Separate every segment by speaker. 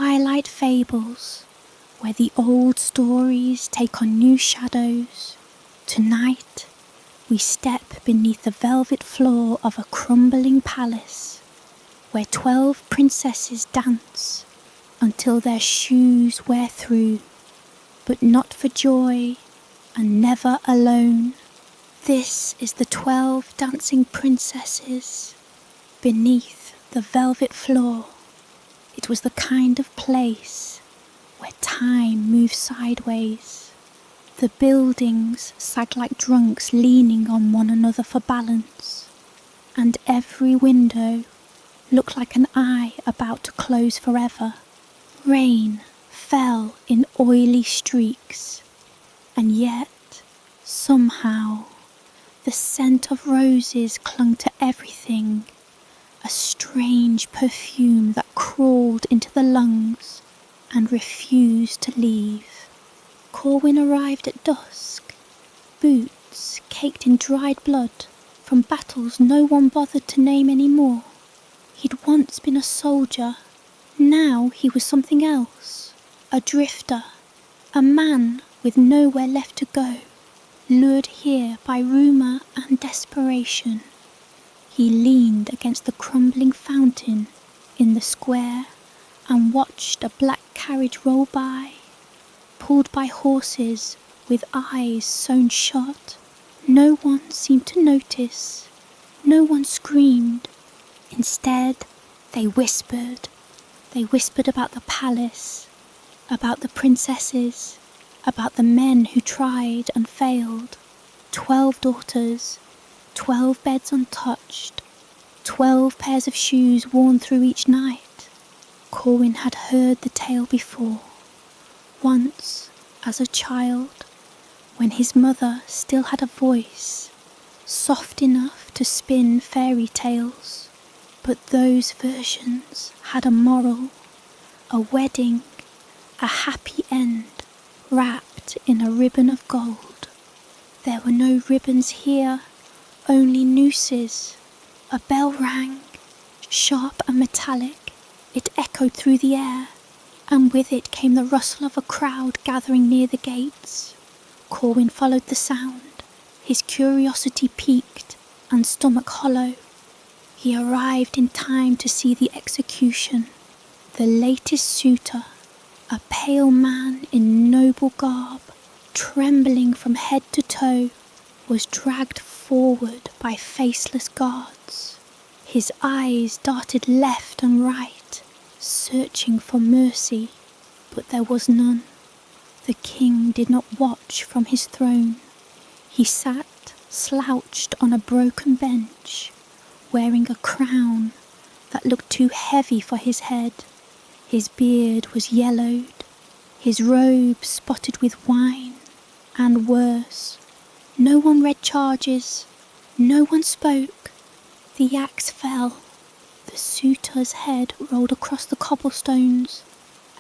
Speaker 1: Twilight Fables, where the old stories take on new shadows. Tonight, we step beneath the velvet floor of a crumbling palace, where 12 princesses dance until their shoes wear through, but not for joy and never alone. This is the 12 dancing princesses beneath the velvet floor. It was the kind of place where time moves sideways. The buildings sag like drunks leaning on one another for balance, and every window looked like an eye about to close forever. Rain fell in oily streaks, and yet, somehow, the scent of roses clung to everything, a strange perfume that crawled into the lungs and refused to leave. Corwin arrived at dusk, boots caked in dried blood from battles no one bothered to name anymore. He'd once been a soldier, now he was something else, a drifter, a man with nowhere left to go, lured here by rumour and desperation. He leaned against the crumbling fountain in the square and watched a black carriage roll by, pulled by horses with eyes sewn shut. No one seemed to notice, no one screamed. Instead, they whispered about the palace, about the princesses, about the men who tried and failed. 12 daughters, 12 beds untouched, 12 pairs of shoes worn through each night. Corwin had heard the tale before, once as a child, when his mother still had a voice, soft enough to spin fairy tales. But those versions had a moral, a wedding, a happy end, wrapped in a ribbon of gold. There were no ribbons here, only nooses. A bell rang, sharp and metallic. It echoed through the air, and with it came the rustle of a crowd gathering near the gates. Corwin followed the sound, his curiosity piqued and stomach hollow. He arrived in time to see the execution. The latest suitor, a pale man in noble garb, trembling from head to toe, was dragged forward by faceless guards. His eyes darted left and right, searching for mercy, but there was none. The king did not watch from his throne. He sat slouched on a broken bench, wearing a crown that looked too heavy for his head. His beard was yellowed, his robe spotted with wine, and worse, no one read charges, no one spoke. The axe fell. The suitor's head rolled across the cobblestones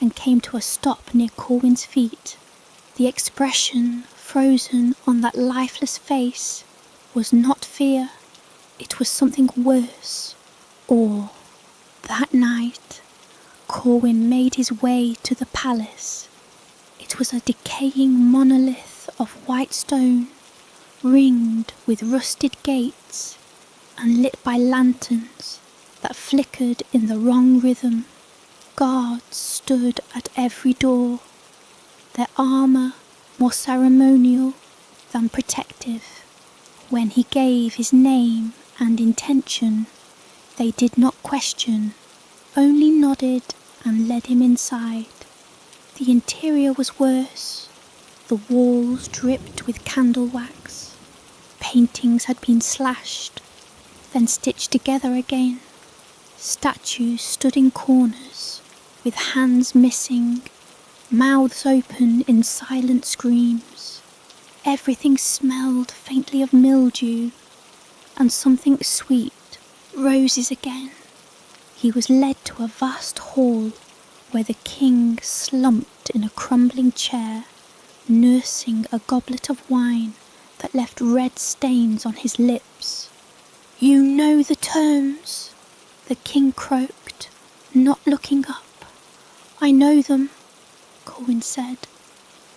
Speaker 1: and came to a stop near Corwin's feet. The expression frozen on that lifeless face was not fear, it was something worse, awe. That night, Corwin made his way to the palace. It was a decaying monolith of white stone, ringed with rusted gates and lit by lanterns that flickered in the wrong rhythm. Guards stood at every door, their armour more ceremonial than protective. When he gave his name and intention, they did not question, only nodded and led him inside. The interior was worse. The walls dripped with candle wax. Paintings had been slashed, then stitched together again. Statues stood in corners, with hands missing, mouths open in silent screams. Everything smelled faintly of mildew, and something sweet, roses again. He was led to a vast hall where the king slumped in a crumbling chair, nursing a goblet of wine that left red stains on his lips. "You know the terms," the king croaked, not looking up. I know them, Corwin said.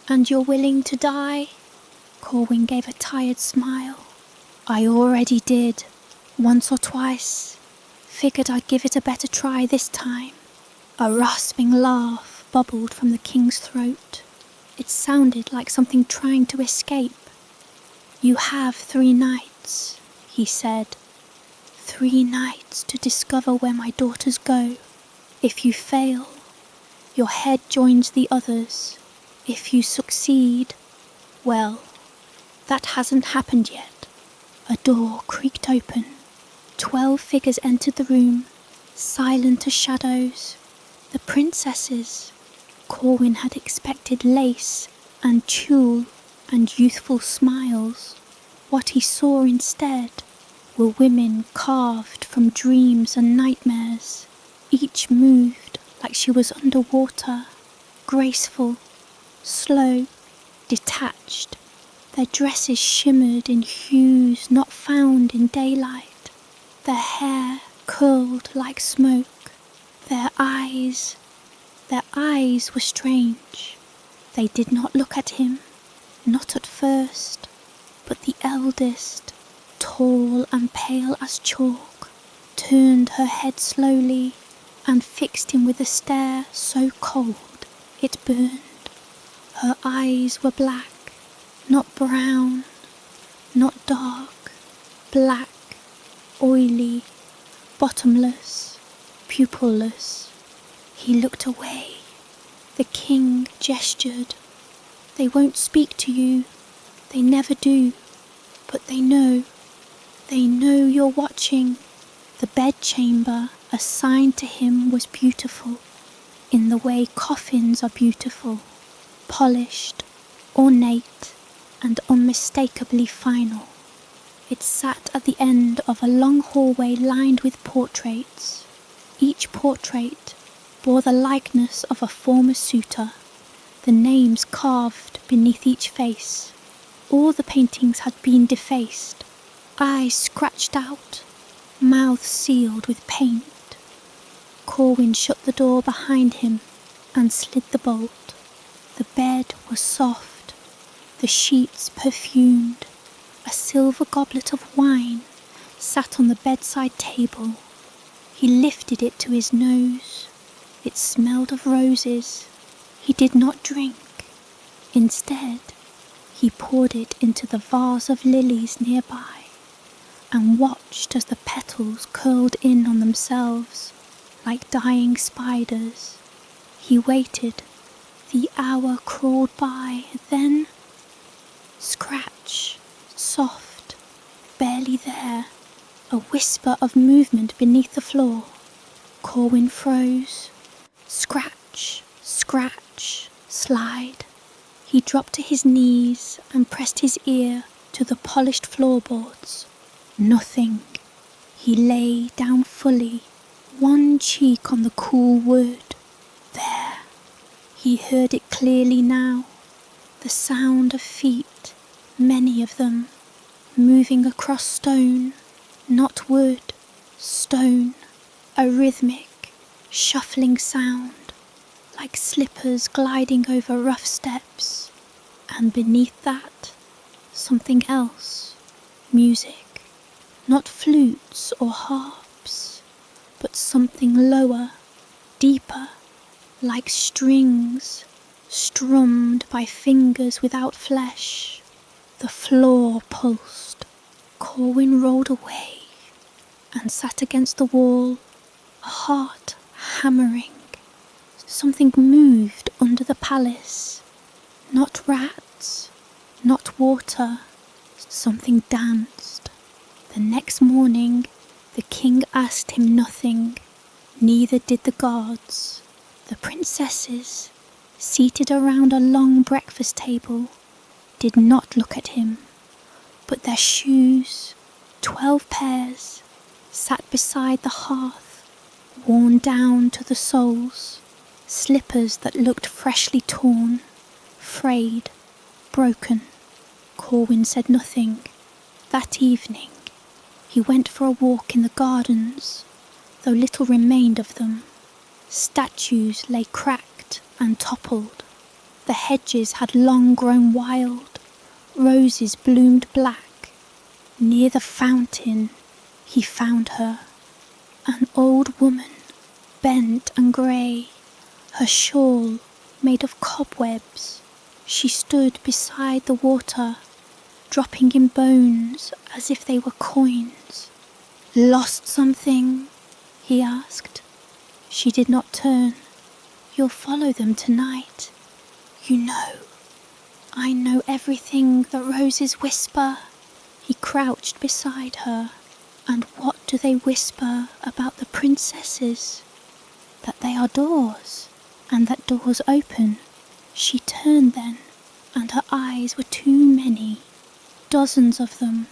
Speaker 1: And you're willing to die? Corwin gave a tired smile. I already did, once or twice. Figured I'd give it a better try this time. A rasping laugh bubbled from the king's throat. It sounded like something trying to escape. You have 3 nights, he said. 3 nights to discover where my daughters go. If you fail, your head joins the others. If you succeed, well, that hasn't happened yet. A door creaked open. 12 figures entered the room, silent as shadows. The princesses. Corwin had expected lace and tulle and youthful smiles. What he saw instead were women carved from dreams and nightmares. Each moved like she was underwater, graceful, slow, detached. Their dresses shimmered in hues not found in daylight. Their hair curled like smoke. Their eyes were strange. They did not look at him, not at first, but the eldest, tall and pale as chalk, turned her head slowly and fixed him with a stare so cold it burned. Her eyes were black, not brown, not dark, black, oily, bottomless, pupilless. He looked away. The king gestured. They won't speak to you. They never do. But they know. They know you're watching. The bedchamber assigned to him was beautiful, in the way coffins are beautiful, polished, ornate, and unmistakably final. It sat at the end of a long hallway lined with portraits. Each portrait bore the likeness of a former suitor, the names carved beneath each face. All the paintings had been defaced, eyes scratched out, mouths sealed with paint. Corwin shut the door behind him and slid the bolt. The bed was soft, the sheets perfumed. A silver goblet of wine sat on the bedside table. He lifted it to his nose. It smelled of roses. He did not drink. Instead, he poured it into the vase of lilies nearby and watched as the petals curled in on themselves like dying spiders. He waited. The hour crawled by. Then, scratch, soft, barely there, a whisper of movement beneath the floor. Corwin froze. Scratch, scratch, slide. He dropped to his knees and pressed his ear to the polished floorboards. Nothing. He lay down fully, one cheek on the cool wood. There. He heard it clearly now. The sound of feet, many of them, moving across stone, not wood, stone, a rhythmic, shuffling sound, like slippers gliding over rough steps, and beneath that, something else, music, not flutes or harps, but something lower, deeper, like strings, strummed by fingers without flesh. The floor pulsed. Corwin rolled away and sat against the wall, a heart hammering. Something moved under the palace. Not rats, not water. Something danced. The next morning, the king asked him nothing. Neither did the guards. The princesses, seated around a long breakfast table, did not look at him, but their shoes, 12 pairs, sat beside the hearth, worn down to the soles, slippers that looked freshly torn, frayed, broken. Corwin said nothing. That evening, he went for a walk in the gardens, though little remained of them. Statues lay cracked creaked and toppled. The hedges had long grown wild. Roses bloomed black. Near the fountain he found her, an old woman, bent and grey, her shawl made of cobwebs. She stood beside the water, dropping in bones as if they were coins. "Lost something?" he asked. She did not turn. "You'll follow them tonight. You know. I know everything that roses whisper." He crouched beside her. "And what do they whisper about the princesses?" "That they are doors, and that doors open." She turned then, and her eyes were too many. Dozens of them,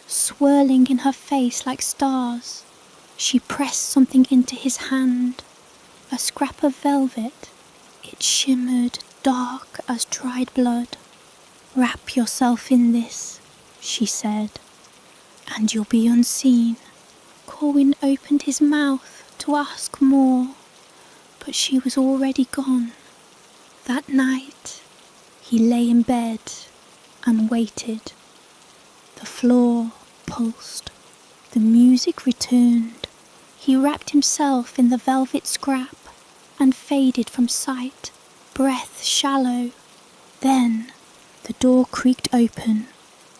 Speaker 1: swirling in her face like stars. She pressed something into his hand, a scrap of velvet. It shimmered dark as dried blood. "Wrap yourself in this," she said, "and you'll be unseen." Corwin opened his mouth to ask more, but she was already gone. That night, he lay in bed and waited. The floor pulsed. The music returned. He wrapped himself in the velvet scrap and faded from sight, breath shallow. Then the door creaked open.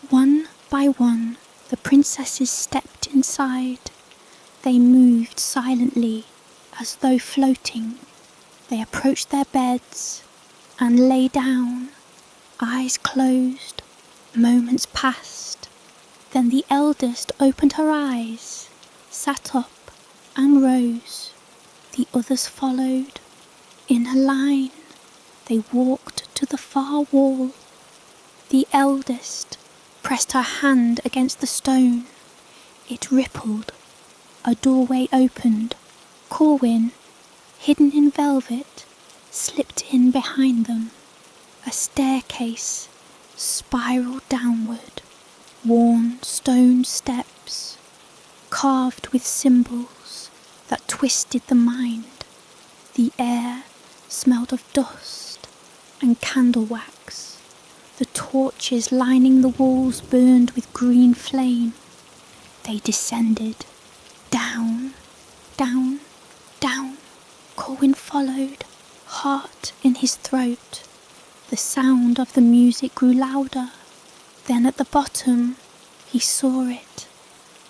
Speaker 1: One by one, the princesses stepped inside. They moved silently, as though floating. They approached their beds and lay down, eyes closed. Moments passed. Then the eldest opened her eyes, sat up and rose. The others followed. In a line, they walked to the far wall. The eldest pressed her hand against the stone. It rippled. A doorway opened. Corwin, hidden in velvet, slipped in behind them. A staircase spiraled downward. Worn stone steps, carved with symbols that twisted the mind. The air smelled of dust and candle wax. The torches lining the walls burned with green flame. They descended, down, down, down. Corwin followed, heart in his throat. The sound of the music grew louder. Then at the bottom, he saw it,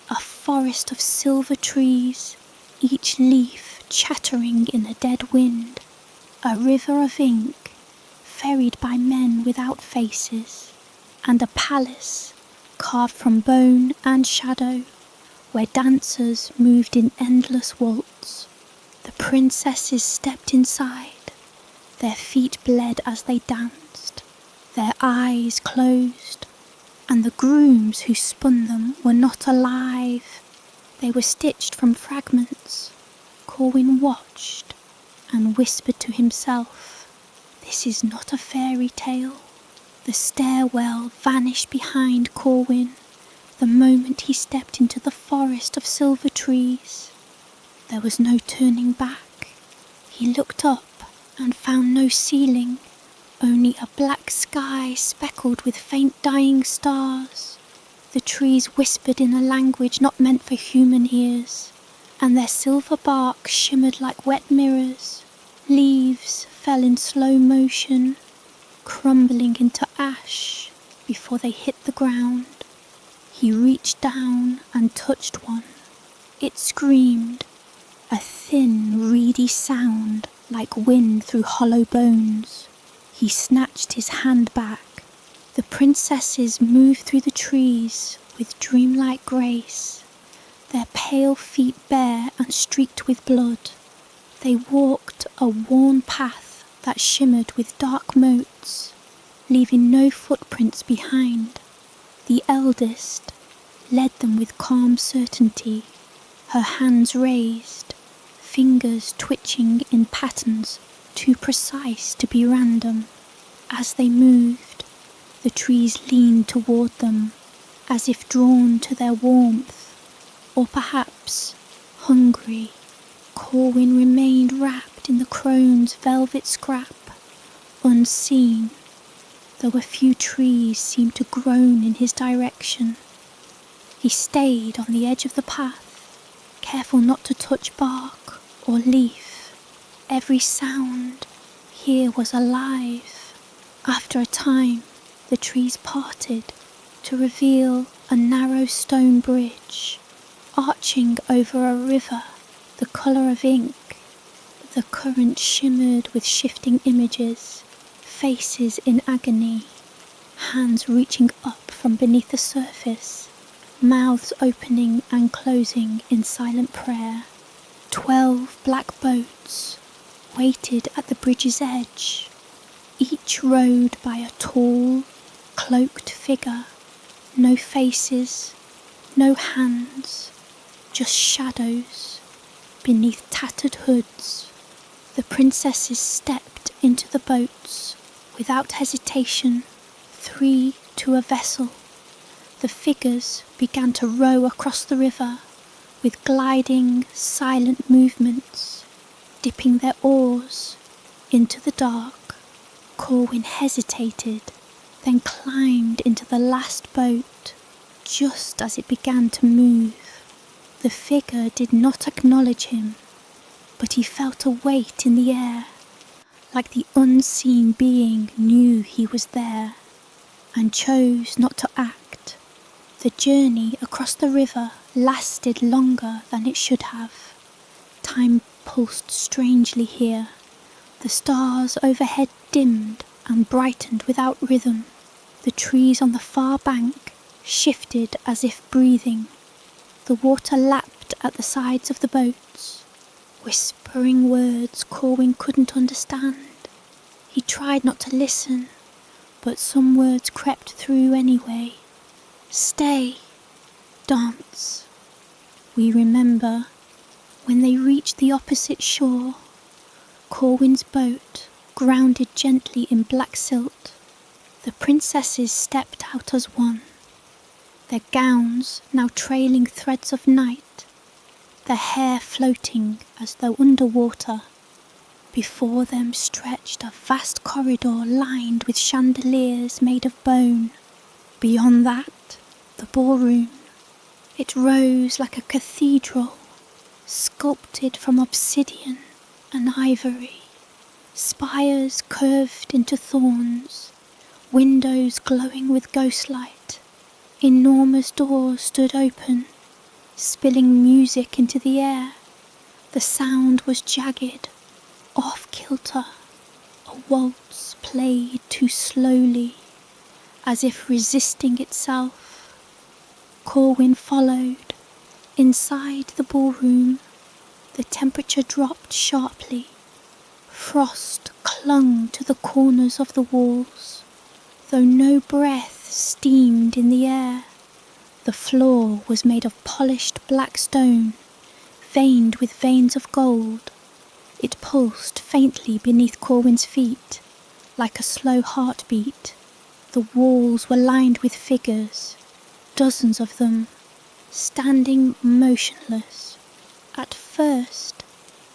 Speaker 1: a forest of silver trees, each leaf chattering in a dead wind, a river of ink, ferried by men without faces, and a palace carved from bone and shadow, where dancers moved in endless waltz. The princesses stepped inside. Their feet bled as they danced, their eyes closed, and the grooms who spun them were not alive. They were stitched from fragments. Corwin watched and whispered to himself, "This is not a fairy tale." The stairwell vanished behind Corwin the moment he stepped into the forest of silver trees. There was no turning back. He looked up and found no ceiling, only a black sky speckled with faint dying stars. The trees whispered in a language not meant for human ears, and their silver bark shimmered like wet mirrors. Leaves fell in slow motion, crumbling into ash before they hit the ground. He reached down and touched one. It screamed, a thin, reedy sound like wind through hollow bones. He snatched his hand back. The princesses moved through the trees with dreamlike grace, their pale feet bare and streaked with blood. They walked a worn path that shimmered with dark motes, leaving no footprints behind. The eldest led them with calm certainty, her hands raised, fingers twitching in patterns too precise to be random. As they moved, the trees leaned toward them, as if drawn to their warmth, or perhaps hungry. Corwin remained wrapped in the crone's velvet scrap, unseen, though a few trees seemed to groan in his direction. He stayed on the edge of the path, careful not to touch bark or leaf. Every sound here was alive. After a time, the trees parted to reveal a narrow stone bridge, arching over a river the colour of ink. The current shimmered with shifting images, faces in agony, hands reaching up from beneath the surface, mouths opening and closing in silent prayer. 12 black boats waited at the bridge's edge, each rowed by a tall, cloaked figure. No faces, no hands, just shadows beneath tattered hoods. The princesses stepped into the boats without hesitation, 3 to a vessel. The figures began to row across the river with gliding, silent movements, dipping their oars into the dark. Corwin hesitated, then climbed into the last boat just as it began to move. The figure did not acknowledge him, but he felt a weight in the air, like the unseen being knew he was there, and chose not to act. The journey across the river lasted longer than it should have. Time pulsed strangely here. The stars overhead dimmed and brightened without rhythm. The trees on the far bank shifted as if breathing. The water lapped at the sides of the boats, whispering words Corwin couldn't understand. He tried not to listen, but some words crept through anyway. Stay, dance. We remember. When they reached the opposite shore, Corwin's boat grounded gently in black silt. The princesses stepped out as one, their gowns now trailing threads of night, their hair floating as though underwater. Before them stretched a vast corridor lined with chandeliers made of bone. Beyond that, the ballroom. It rose like a cathedral, sculpted from obsidian and ivory. Spires curved into thorns, windows glowing with ghostlight. Enormous doors stood open, spilling music into the air. The sound was jagged, off-kilter. A waltz played too slowly, as if resisting itself. Corwin followed. Inside the ballroom, the temperature dropped sharply. Frost clung to the corners of the walls, though no breath steamed in the air. The floor was made of polished black stone, veined with veins of gold. It pulsed faintly beneath Corwin's feet, like a slow heartbeat. The walls were lined with figures, dozens of them, standing motionless. At first,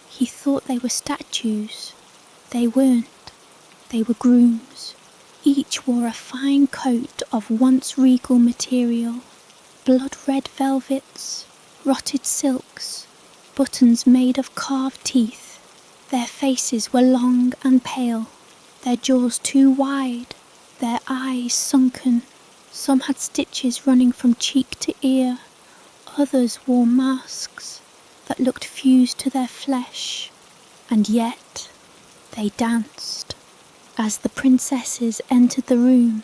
Speaker 1: he thought they were statues. They weren't. They were grooms. Each wore a fine coat of once regal material, blood-red velvets, rotted silks, buttons made of carved teeth. Their faces were long and pale, their jaws too wide, their eyes sunken. Some had stitches running from cheek to ear. Others wore masks that looked fused to their flesh. And yet they danced. As the princesses entered the room,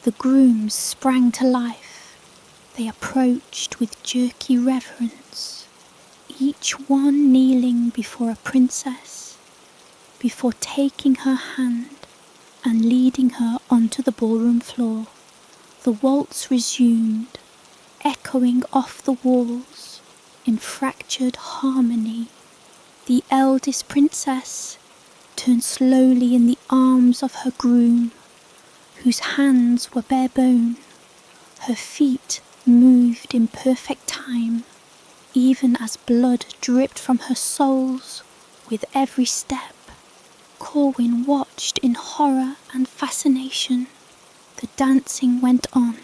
Speaker 1: the grooms sprang to life. They approached with jerky reverence, each one kneeling before a princess, before taking her hand and leading her onto the ballroom floor. The waltz resumed, echoing off the walls in fractured harmony. The eldest princess turned slowly in the arms of her groom, whose hands were bare bone. Her feet moved in perfect time, even as blood dripped from her soles with every step. Corwin watched in horror and fascination. The dancing went on.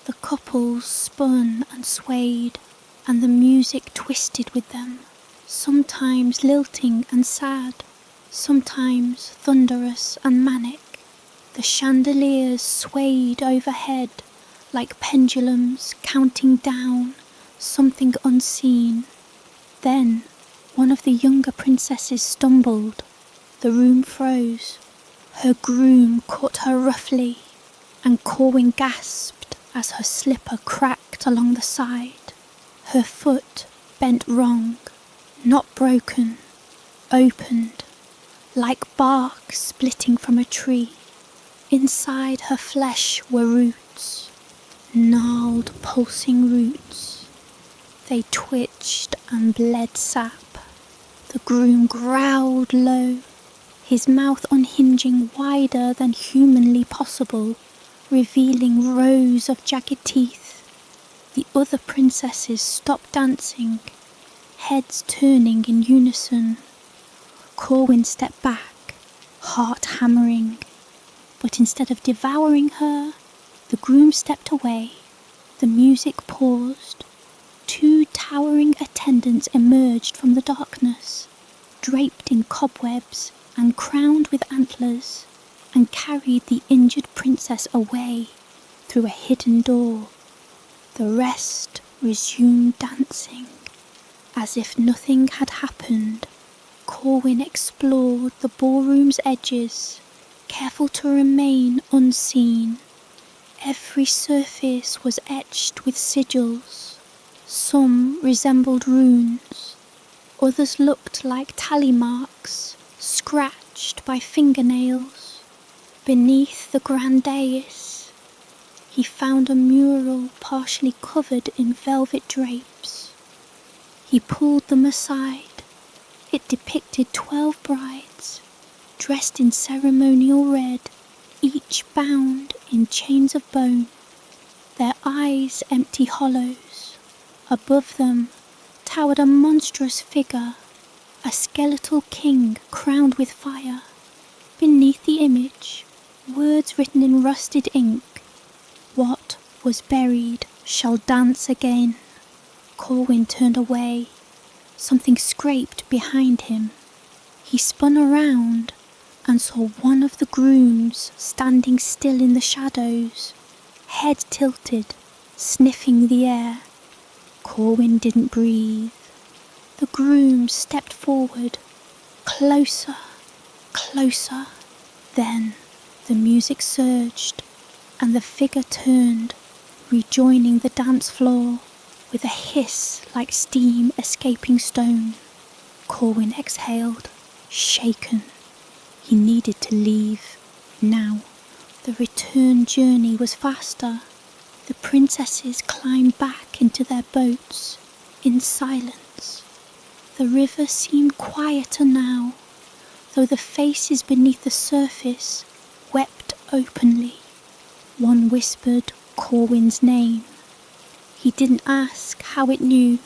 Speaker 1: The couples spun and swayed, and the music twisted with them, sometimes lilting and sad, sometimes thunderous and manic. The chandeliers swayed overhead like pendulums counting down something unseen. Then one of the younger princesses stumbled. The room froze. Her groom caught her roughly, and Corwin gasped as her slipper cracked along the side. Her foot bent wrong, not broken, opened, like bark splitting from a tree. Inside her flesh were roots, gnarled, pulsing roots. They twitched and bled sap. The groom growled low, his mouth unhinging wider than humanly possible, revealing rows of jagged teeth. The other princesses stopped dancing, heads turning in unison. Corwin stepped back, heart hammering, but instead of devouring her, the groom stepped away. The music paused. Two towering attendants emerged from the darkness, draped in cobwebs and crowned with antlers, and carried the injured princess away through a hidden door. The rest resumed dancing. As if nothing had happened, Corwin explored the ballroom's edges, careful to remain unseen. Every surface was etched with sigils. Some resembled runes, others looked like tally marks, scratched by fingernails. Beneath the grand dais, he found a mural partially covered in velvet drapes. He pulled them aside. It depicted 12 brides, dressed in ceremonial red, each bound in chains of bone, their eyes empty hollows. Above them towered a monstrous figure, a skeletal king crowned with fire. Beneath the image, words written in rusted ink. What was buried shall dance again. Corwin turned away. Something scraped behind him. He spun around and saw one of the grooms standing still in the shadows, head tilted, sniffing the air. Corwin didn't breathe. The groom stepped forward, closer, closer. Then the music surged, and the figure turned, rejoining the dance floor with a hiss like steam escaping stone. Corwin exhaled, shaken. He needed to leave, now. The return journey was faster. The princesses climbed back into their boats, in silence. The river seemed quieter now, though the faces beneath the surface wept openly. One whispered Corwin's name. He didn't ask how it knew.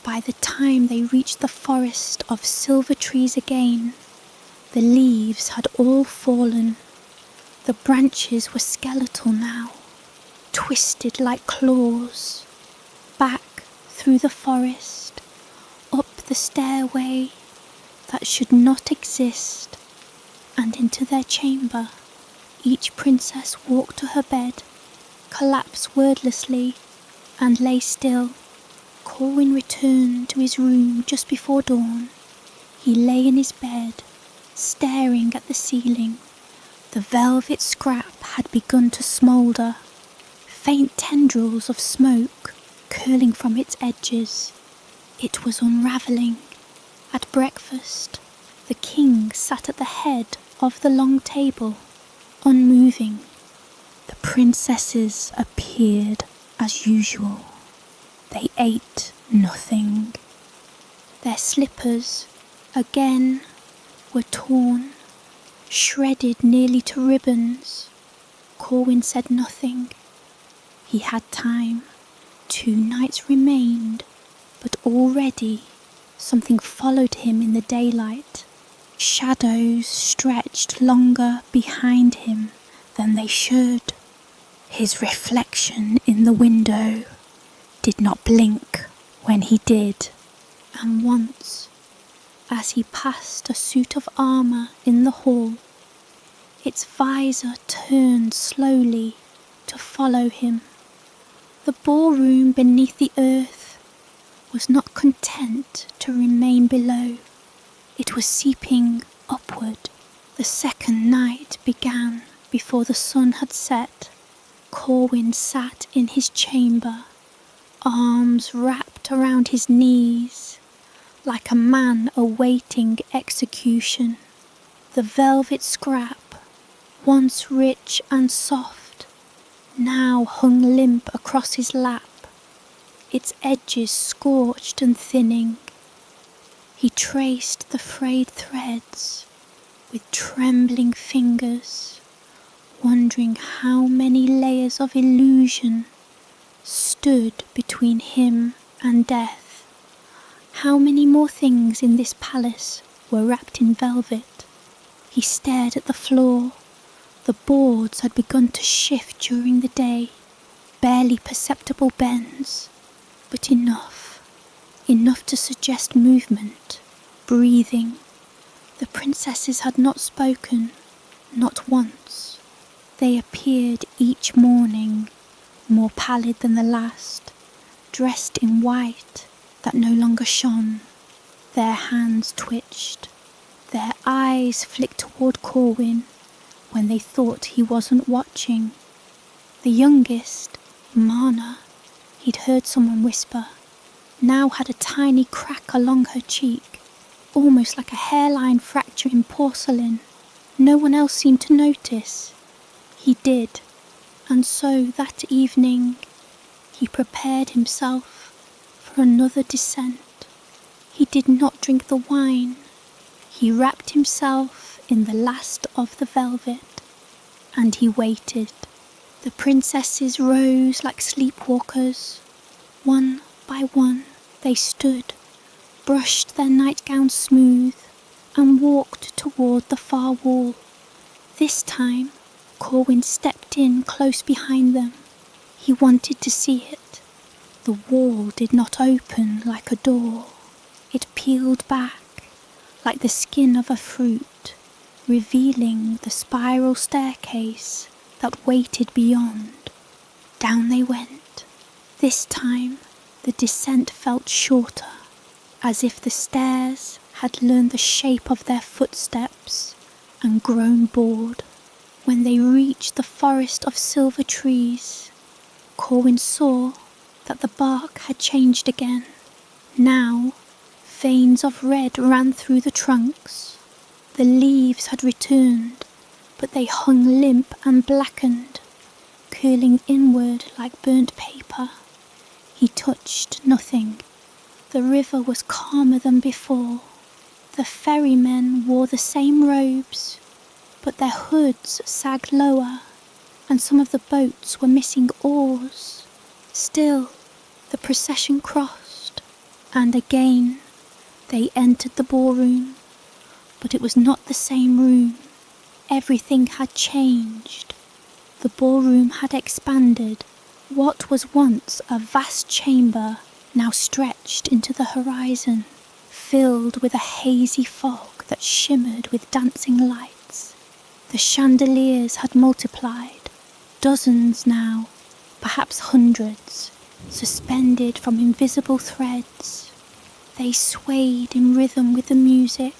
Speaker 1: By the time they reached the forest of silver trees again, the leaves had all fallen. The branches were skeletal now, twisted like claws. Back through the forest, up the stairway that should not exist, and into their chamber. Each princess walked to her bed, collapsed wordlessly, and lay still. Corwin returned to his room just before dawn. He lay in his bed, staring at the ceiling. The velvet scrap had begun to smoulder, faint tendrils of smoke curling from its edges. It was unraveling. At breakfast, the king sat at the head of the long table, unmoving. The princesses appeared as usual. They ate nothing. Their slippers, again, were torn, shredded nearly to ribbons. Corwin said nothing. He had time. 2 nights remained, but already something followed him in the daylight. Shadows stretched longer behind him than they should. His reflection in the window did not blink when he did, and once, as he passed a suit of armour in the hall, its visor turned slowly to follow him. The ballroom beneath the earth was not content to remain below. It was seeping upward. The second night began before the sun had set. Corwin sat in his chamber, arms wrapped around his knees, like a man awaiting execution. The velvet scrap, once rich and soft, now hung limp across his lap, its edges scorched and thinning. He traced the frayed threads with trembling fingers, wondering how many layers of illusion stood between him and death. How many more things in this palace were wrapped in velvet? He stared at the floor. The boards had begun to shift during the day, barely perceptible bends, but enough to suggest movement, breathing. The princesses had not spoken, not once. They appeared each morning, more pallid than the last, dressed in white that no longer shone. Their hands twitched, their eyes flicked toward Corwin when they thought he wasn't watching. The youngest, Mana, he'd heard someone whisper, now had a tiny crack along her cheek, almost like a hairline fracture in porcelain. No one else seemed to notice. He did, and so that evening he prepared himself for another descent. He did not drink the wine. He wrapped himself in the last of the velvet, and he waited. The princesses rose like sleepwalkers. One by one they stood, brushed their nightgowns smooth, and walked toward the far wall. This time, Corwin stepped in close behind them. He wanted to see it. The wall did not open like a door. It peeled back like the skin of a fruit, revealing the spiral staircase that waited beyond. Down they went. This time, the descent felt shorter, as if the stairs had learned the shape of their footsteps and grown bored. When they reached the forest of silver trees, Corwin saw that the bark had changed again. Now, veins of red ran through the trunks. The leaves had returned, but they hung limp and blackened, curling inward like burnt paper. He touched nothing. The river was calmer than before. The ferrymen wore the same robes, but their hoods sagged lower, and some of the boats were missing oars. Still, the procession crossed, and again they entered the ballroom, but it was not the same room. Everything had changed. The ballroom had expanded. What was once a vast chamber now stretched into the horizon, filled with a hazy fog that shimmered with dancing lights. The chandeliers had multiplied, dozens now, perhaps hundreds, suspended from invisible threads. They swayed in rhythm with the music,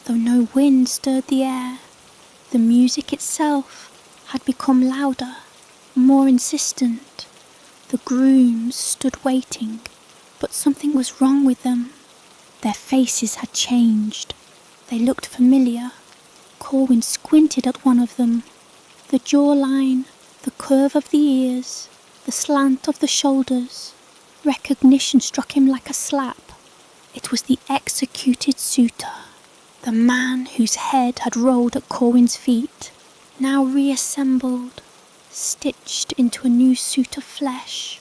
Speaker 1: though no wind stirred the air. The music itself had become louder, more insistent. The grooms stood waiting, but something was wrong with them. Their faces had changed. They looked familiar. Corwin squinted at one of them. The jawline, the curve of the ears, the slant of the shoulders. Recognition struck him like a slap. It was the executed suitor, the man whose head had rolled at Corwin's feet, now reassembled, stitched into a new suit of flesh,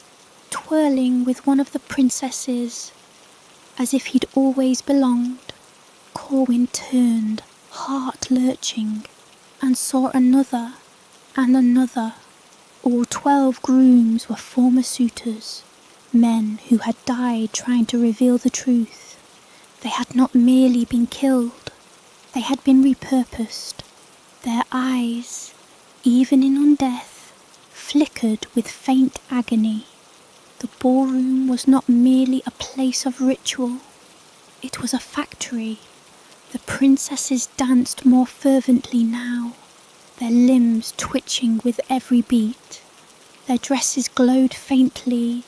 Speaker 1: twirling with one of the princesses, as if he'd always belonged. Corwin turned, heart lurching, and saw another and another. All 12 grooms were former suitors, men who had died trying to reveal the truth. They had not merely been killed, they had been repurposed. Their eyes, even in undeath, flickered with faint agony. The ballroom was not merely a place of ritual, it was a factory. The princesses danced more fervently now, their limbs twitching with every beat. Their dresses glowed faintly,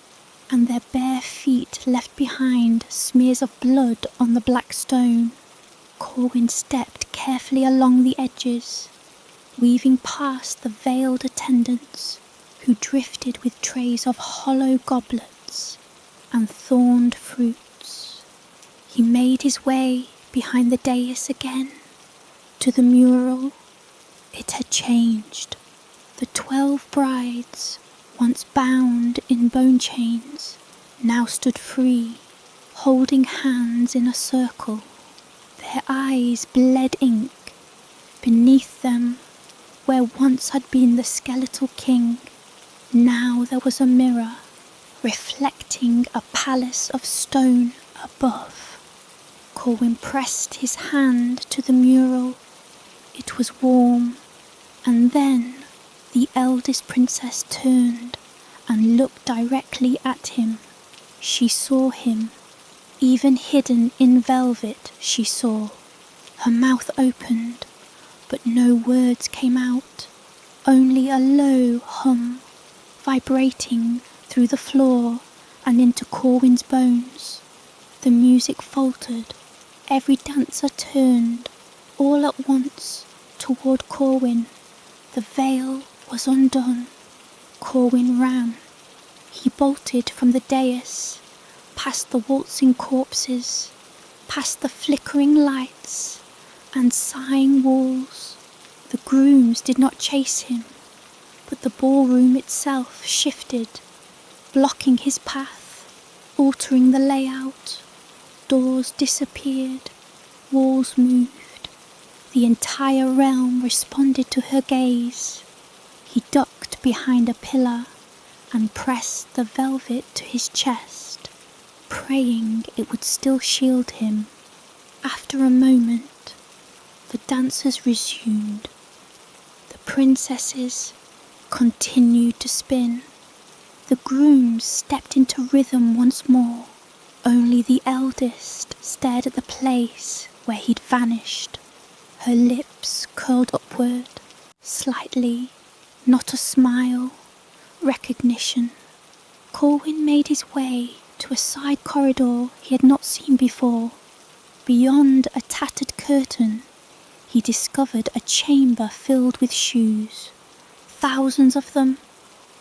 Speaker 1: and their bare feet left behind smears of blood on the black stone. Corwin stepped carefully along the edges, weaving past the veiled attendants who drifted with trays of hollow goblets and thorned fruits. He made his way behind the dais again, to the mural. It had changed. The 12 brides, once bound in bone chains, now stood free, holding hands in a circle. Their eyes bled ink. Beneath them, where once had been the skeletal king, now there was a mirror, reflecting a palace of stone above. Corwin pressed his hand to the mural. It was warm, and then the eldest princess turned and looked directly at him. She saw him, even hidden in velvet she saw. Her mouth opened, but no words came out, only a low hum, vibrating through the floor and into Corwin's bones. The music faltered. Every dancer turned, all at once, toward Corwin. The veil was undone. Corwin ran. He bolted from the dais, past the waltzing corpses, past the flickering lights and sighing walls. The grooms did not chase him, but the ballroom itself shifted, blocking his path, altering the layout. Doors disappeared, walls moved. The entire realm responded to her gaze. He ducked behind a pillar and pressed the velvet to his chest, praying it would still shield him. After a moment, the dancers resumed. The princesses continued to spin. The grooms stepped into rhythm once more. Only the eldest stared at the place where he'd vanished. Her lips curled upward, slightly, not a smile, recognition. Corwin made his way to a side corridor he had not seen before. Beyond a tattered curtain, he discovered a chamber filled with shoes. Thousands of them,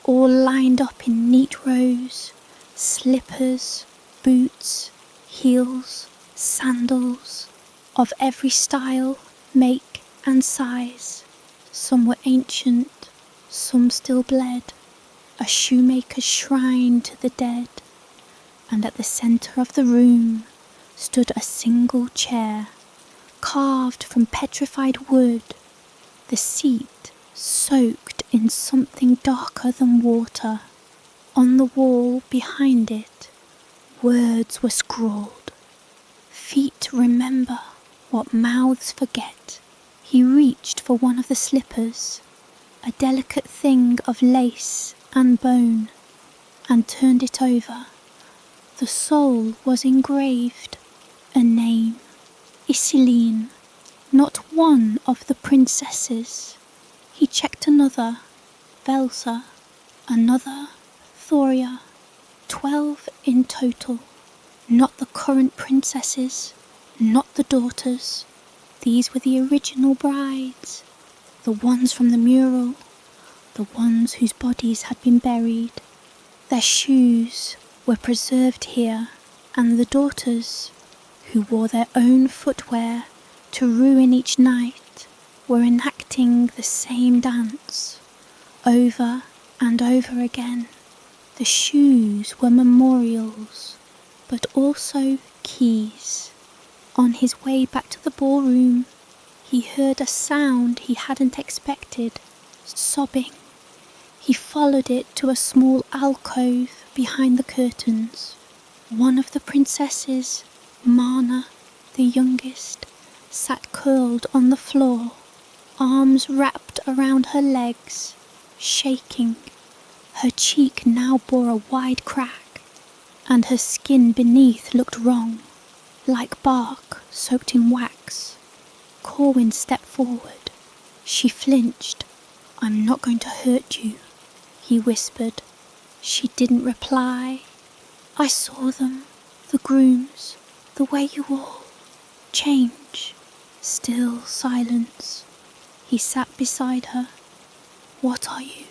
Speaker 1: all lined up in neat rows. Slippers, boots, heels, sandals, of every style, make and size. Some were ancient, some still bled, a shoemaker's shrine to the dead. And at the centre of the room stood a single chair, carved from petrified wood, the seat soaked in something darker than water. On the wall behind it, words were scrawled. Feet remember what mouths forget. He reached for one of the slippers, a delicate thing of lace and bone, and turned it over. The sole was engraved, a name, Isilene, not one of the princesses. He checked another, Velsa, another, Thoria, 12 in total. Not the current princesses, not the daughters. These were the original brides, the ones from the mural, the ones whose bodies had been buried. Their shoes were preserved here, and the daughters, who wore their own footwear to ruin each night, were enacting the same dance, over and over again. The shoes were memorials, but also keys. On his way back to the ballroom, he heard a sound he hadn't expected, sobbing. He followed it to a small alcove behind the curtains. One of the princesses, Mana, the youngest, sat curled on the floor, arms wrapped around her legs, shaking. Her cheek now bore a wide crack, and her skin beneath looked wrong, like bark soaked in wax. Corwin stepped forward. She flinched. "I'm not going to hurt you," he whispered. She didn't reply. "I saw them, the grooms, the way you all change." Still silence. He sat beside her. "What are you?"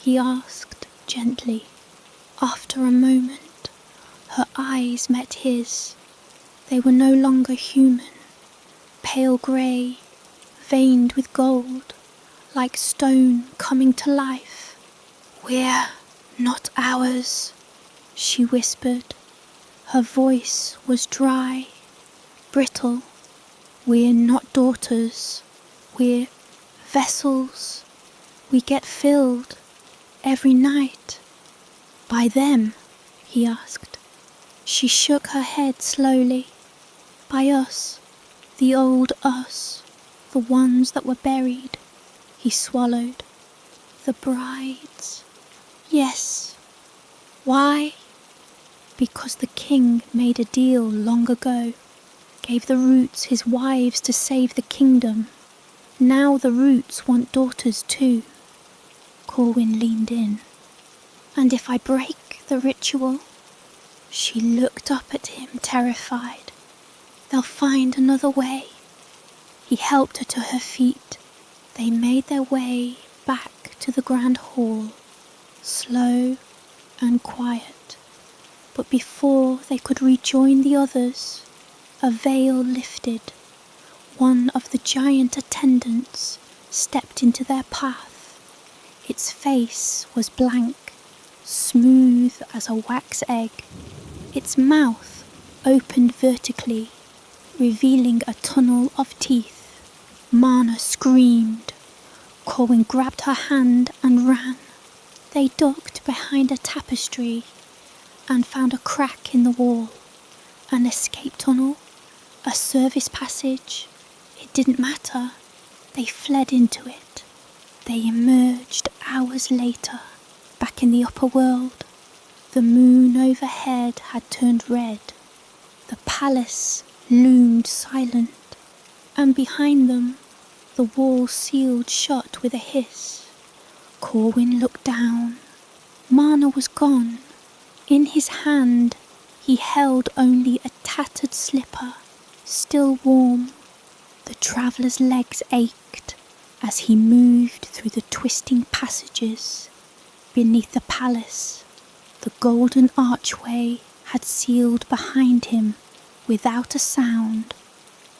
Speaker 1: he asked gently. After a moment, her eyes met his. They were no longer human, pale grey, veined with gold, like stone coming to life. "We're not ours," she whispered. Her voice was dry, brittle. "We're not daughters. We're vessels. We get filled every night." "By them?" he asked. She shook her head slowly. "By us, the old us, the ones that were buried." He swallowed. "The brides?" "Yes." "Why?" "Because the king made a deal long ago, gave the roots his wives to save the kingdom. Now the roots want daughters too." Corwin leaned in. "And if I break the ritual?" She looked up at him, terrified. "They'll find another way." He helped her to her feet. They made their way back to the grand hall, slow and quiet. But before they could rejoin the others, a veil lifted. One of the giant attendants stepped into their path. Its face was blank, smooth as a wax egg. Its mouth opened vertically, revealing a tunnel of teeth. Mana screamed. Corwin grabbed her hand and ran. They ducked behind a tapestry and found a crack in the wall, an escape tunnel, a service passage. It didn't matter. They fled into it. They emerged hours later, back in the upper world. The moon overhead had turned red. The palace loomed silent, and behind them, the wall sealed shut with a hiss. Corwin looked down. Mana was gone. In his hand, he held only a tattered slipper, still warm. The traveller's legs ached as he moved through the twisting passages. Beneath the palace, the golden archway had sealed behind him without a sound,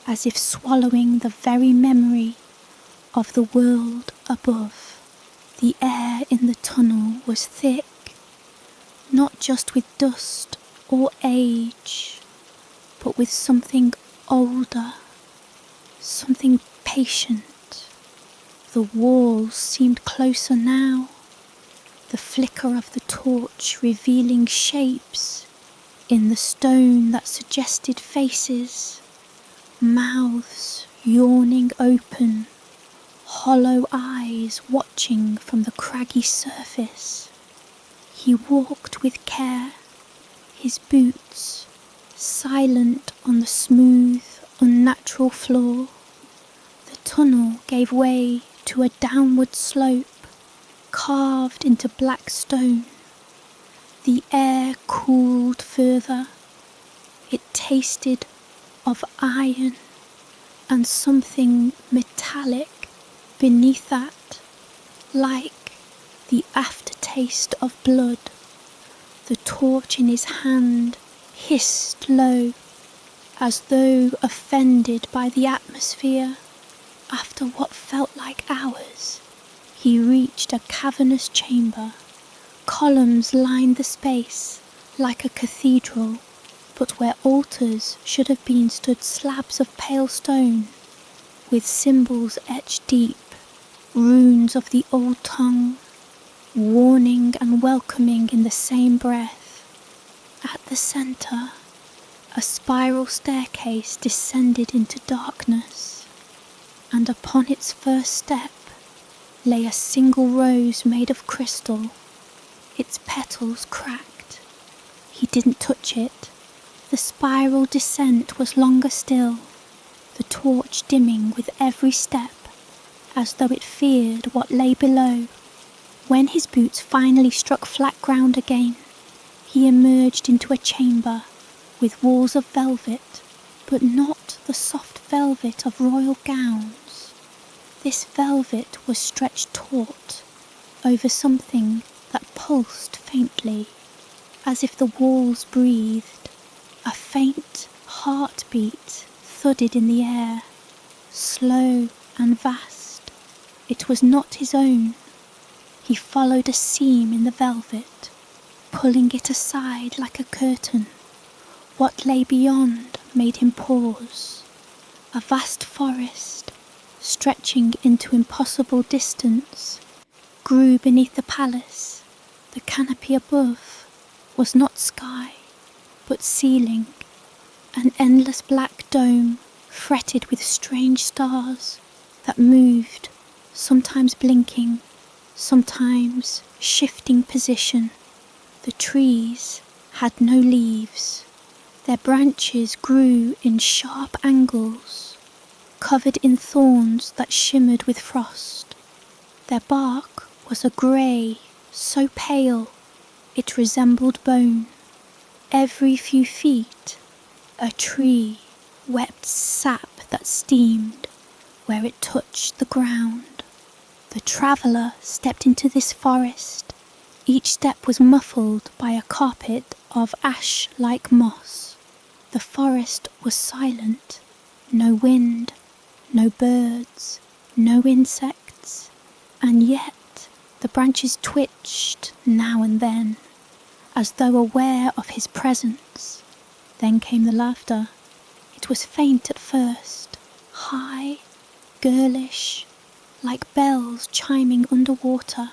Speaker 1: as if swallowing the very memory of the world above. The air in the tunnel was thick, not just with dust or age, but with something older, something patient. The walls seemed closer now, the flicker of the torch revealing shapes in the stone that suggested faces, mouths yawning open, hollow eyes watching from the craggy surface. He walked with care, his boots silent on the smooth, unnatural floor. The tunnel gave way to a downward slope, carved into black stone. The air cooled further. It tasted of iron and something metallic beneath that, like the aftertaste of blood. The torch in his hand hissed low, as though offended by the atmosphere. After what felt like hours, he reached a cavernous chamber. Columns lined the space like a cathedral. but where altars should have been stood slabs of pale stone, with symbols etched deep, runes of the old tongue, warning and welcoming in the same breath. At the centre, a spiral staircase descended into darkness, and upon its first step lay a single rose made of crystal, its petals cracked. He didn't touch it. The spiral descent was longer still, the torch dimming with every step, as though it feared what lay below. When his boots finally struck flat ground again, he emerged into a chamber with walls of velvet, but not the soft velvet of royal gowns. This velvet was stretched taut over something that pulsed faintly, as if the walls breathed. A faint heartbeat thudded in the air, slow and vast. It was not his own. He followed a seam in the velvet, pulling it aside like a curtain. What lay beyond made him pause. A vast forest, stretching into impossible distance, grew beneath the palace. The canopy above was not sky, but ceiling, an endless black dome fretted with strange stars that moved, sometimes blinking, sometimes shifting position. The trees had no leaves. Their branches grew in sharp angles, covered in thorns that shimmered with frost. Their bark was a grey, so pale it resembled bone. Every few feet, a tree wept sap that steamed where it touched the ground. The traveller stepped into this forest. Each step was muffled by a carpet of ash-like moss. The forest was silent. No wind, no birds, no insects, and yet the branches twitched now and then, as though aware of his presence. Then came the laughter. It was faint at first, high, girlish, like bells chiming underwater.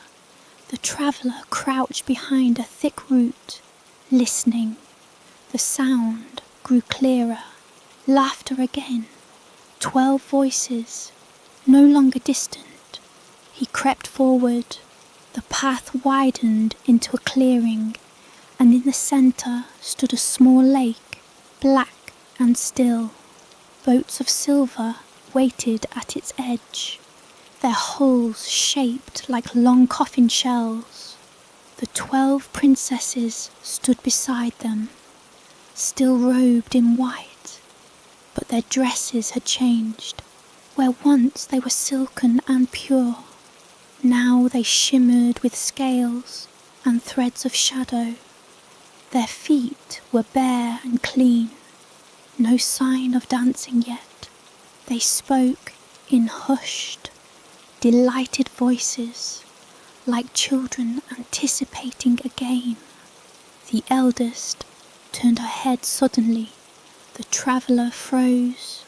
Speaker 1: The traveller crouched behind a thick root, listening. The sound grew clearer. Laughter again. 12 voices, no longer distant. He crept forward. The path widened into a clearing, and in the centre stood a small lake, black and still. Boats of silver waited at its edge, their hulls shaped like long coffin shells. The 12 princesses stood beside them, still robed in white, but their dresses had changed. Where once they were silken and pure, now they shimmered with scales and threads of shadow. Their feet were bare and clean, no sign of dancing yet. They spoke in hushed, delighted voices, like children anticipating a game. The eldest turned her head suddenly. The traveller froze,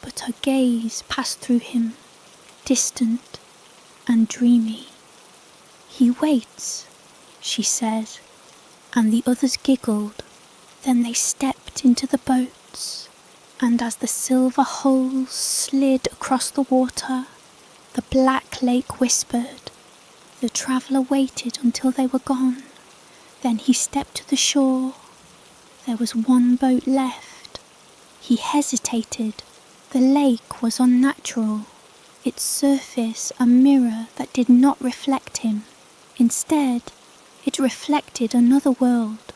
Speaker 1: but her gaze passed through him, distant and dreamy. "He waits," she said, and the others giggled. Then they stepped into the boats, and as the silver hulls slid across the water, the black lake whispered. The traveller waited until they were gone. Then he stepped to the shore. There was one boat left. He hesitated. The lake was unnatural, its surface a mirror that did not reflect him. Instead, it reflected another world,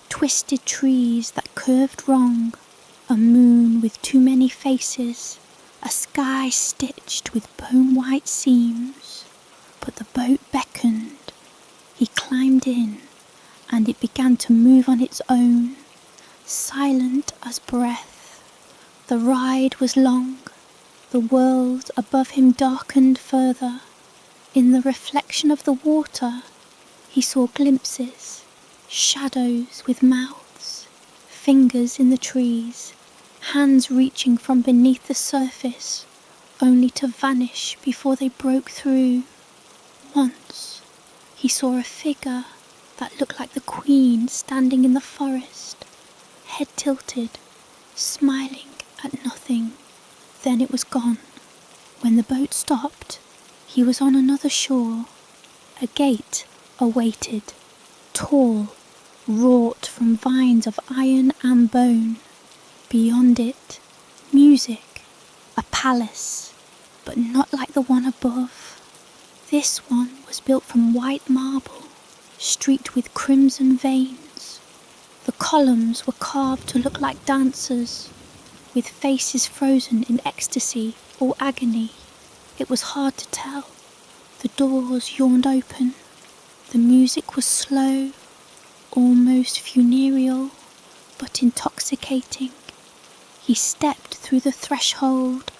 Speaker 1: twisted trees that curved wrong, a moon with too many faces, a sky stitched with bone-white seams. But the boat beckoned. He climbed in, and it began to move on its own, silent as breath. The ride was long. The world above him darkened further. In the reflection of the water, he saw glimpses, shadows with mouths, fingers in the trees, hands reaching from beneath the surface, only to vanish before they broke through. Once, he saw a figure that looked like the Queen standing in the forest, head tilted, smiling at nothing. Then it was gone. When the boat stopped, he was on another shore. A gate awaited, tall, wrought from vines of iron and bone. Beyond it, music, a palace, but not like the one above. This one was built from white marble, streaked with crimson veins. The columns were carved to look like dancers, with faces frozen in ecstasy or agony. It was hard to tell. The doors yawned open. The music was slow, almost funereal, but intoxicating. He stepped through the threshold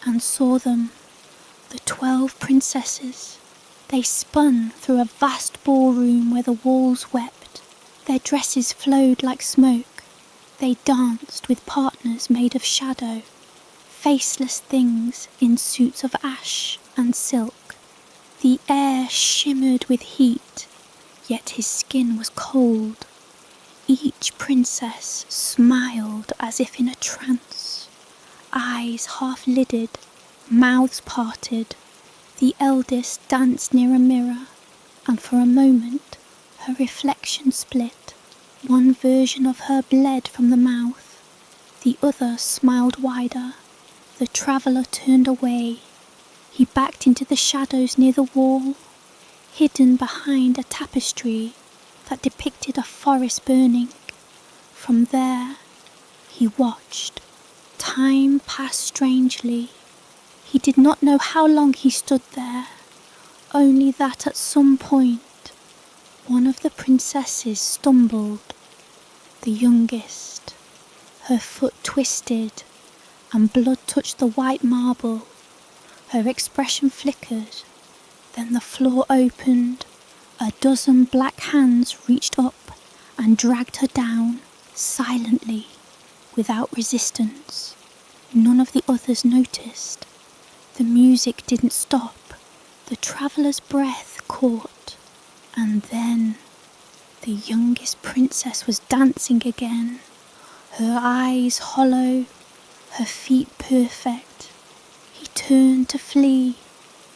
Speaker 1: and saw them, the 12 princesses. They spun through a vast ballroom where the walls wept. Their dresses flowed like smoke. They danced with partners made of shadow, faceless things in suits of ash and silk. The air shimmered with heat, yet his skin was cold. Each princess smiled as if in a trance, eyes half-lidded, mouths parted. The eldest danced near a mirror, and for a moment her reflection split. One version of her bled from the mouth, the other smiled wider. The traveller turned away. He backed into the shadows near the wall, hidden behind a tapestry that depicted a forest burning. From there, he watched. Time passed strangely. He did not know how long he stood there, only that at some point, one of the princesses stumbled, the youngest. Her foot twisted, and blood touched the white marble. Her expression flickered. Then the floor opened. A dozen black hands reached up and dragged her down, silently, without resistance. None of the others noticed. The music didn't stop. The traveller's breath caught. And then the youngest princess was dancing again, her eyes hollow, her feet perfect. He turned to flee,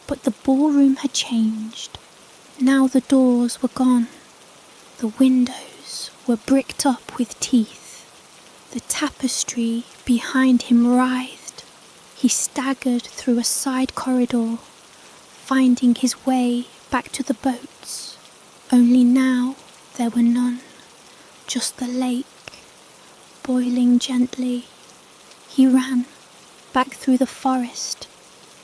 Speaker 1: but the ballroom had changed. Now the doors were gone. The windows were bricked up with teeth. The tapestry behind him writhed. He staggered through a side corridor, finding his way back to the boats. Only now there were none, just the lake, boiling gently. He ran, back through the forest,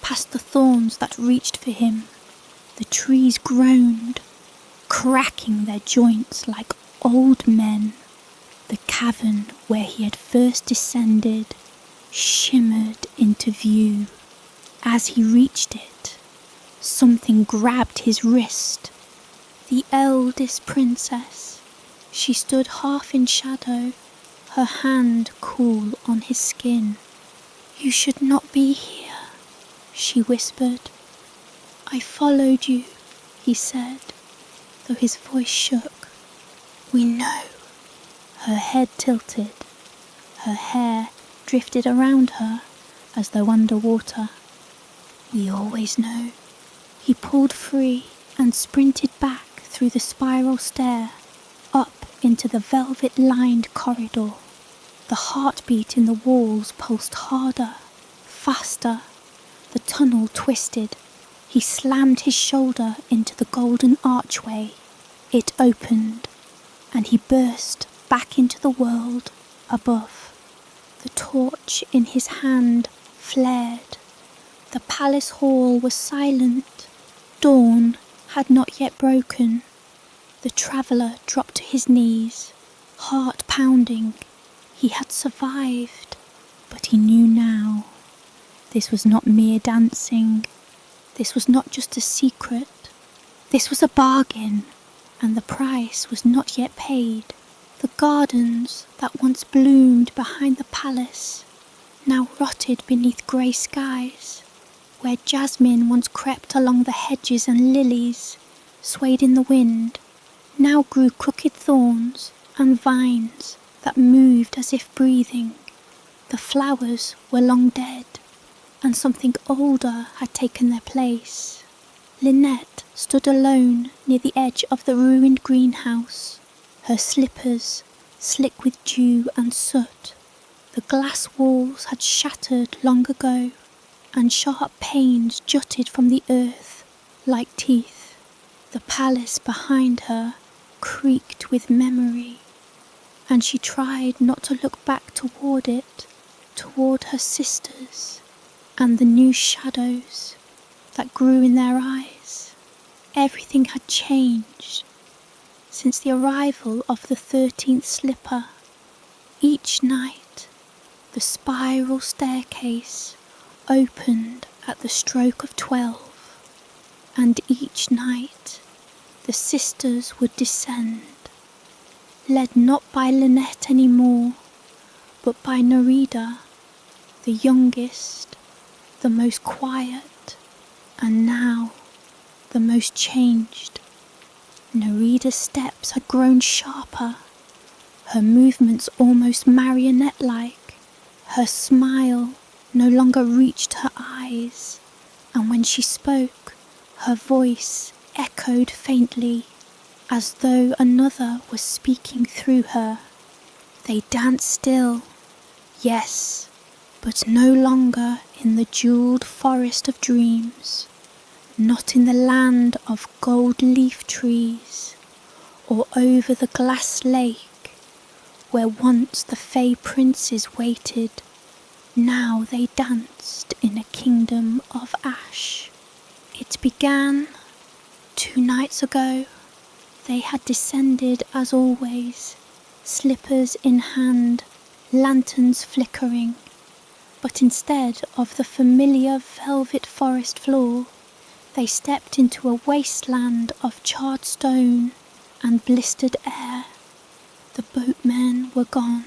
Speaker 1: past the thorns that reached for him. The trees groaned, cracking their joints like old men. The cavern where he had first descended shimmered into view. As he reached it, something grabbed his wrist. The eldest princess. She stood half in shadow, her hand cool on his skin. "You should not be here," she whispered. "I followed you," he said, though his voice shook. "We know." Her head tilted. Her hair drifted around her as though underwater. "We always know." He pulled free and sprinted back through the spiral stair, up into the velvet-lined corridor. The heartbeat in the walls pulsed harder, faster. The tunnel twisted. He slammed his shoulder into the golden archway. It opened, and he burst back into the world above. The torch in his hand flared. The palace hall was silent. Dawn had not yet broken. The traveller dropped to his knees, heart pounding. He had survived, but he knew now. This was not mere dancing. This was not just a secret. This was a bargain, and the price was not yet paid. The gardens that once bloomed behind the palace now rotted beneath grey skies, where jasmine once crept along the hedges and lilies, swayed in the wind, now grew crooked thorns and vines that moved as if breathing. The flowers were long dead, and something older had taken their place. Lynette stood alone near the edge of the ruined greenhouse, her slippers slick with dew and soot. The glass walls had shattered long ago, and sharp panes jutted from the earth like teeth. The palace behind her creaked with memory, and she tried not to look back toward it, toward her sisters and the new shadows that grew in their eyes. Everything had changed since the arrival of the 13th slipper. Each night, the spiral staircase opened at the stroke of 12, and each night the sisters would descend, led not by Lynette any more, but by Nerida, the youngest, the most quiet, and now the most changed. Nerida's steps had grown sharper, her movements almost marionette-like. Her smile no longer reached her eyes, and when she spoke, her voice echoed faintly, as though another was speaking through her. They danced still, yes, but no longer in the jewelled forest of dreams, not in the land of gold leaf trees, or over the glass lake where once the fey princes waited. Now they danced in a kingdom of ash. It began 2 nights ago. They had descended as always, slippers in hand, lanterns flickering, but instead of the familiar velvet forest floor, they stepped into a wasteland of charred stone and blistered air. The boatmen were gone.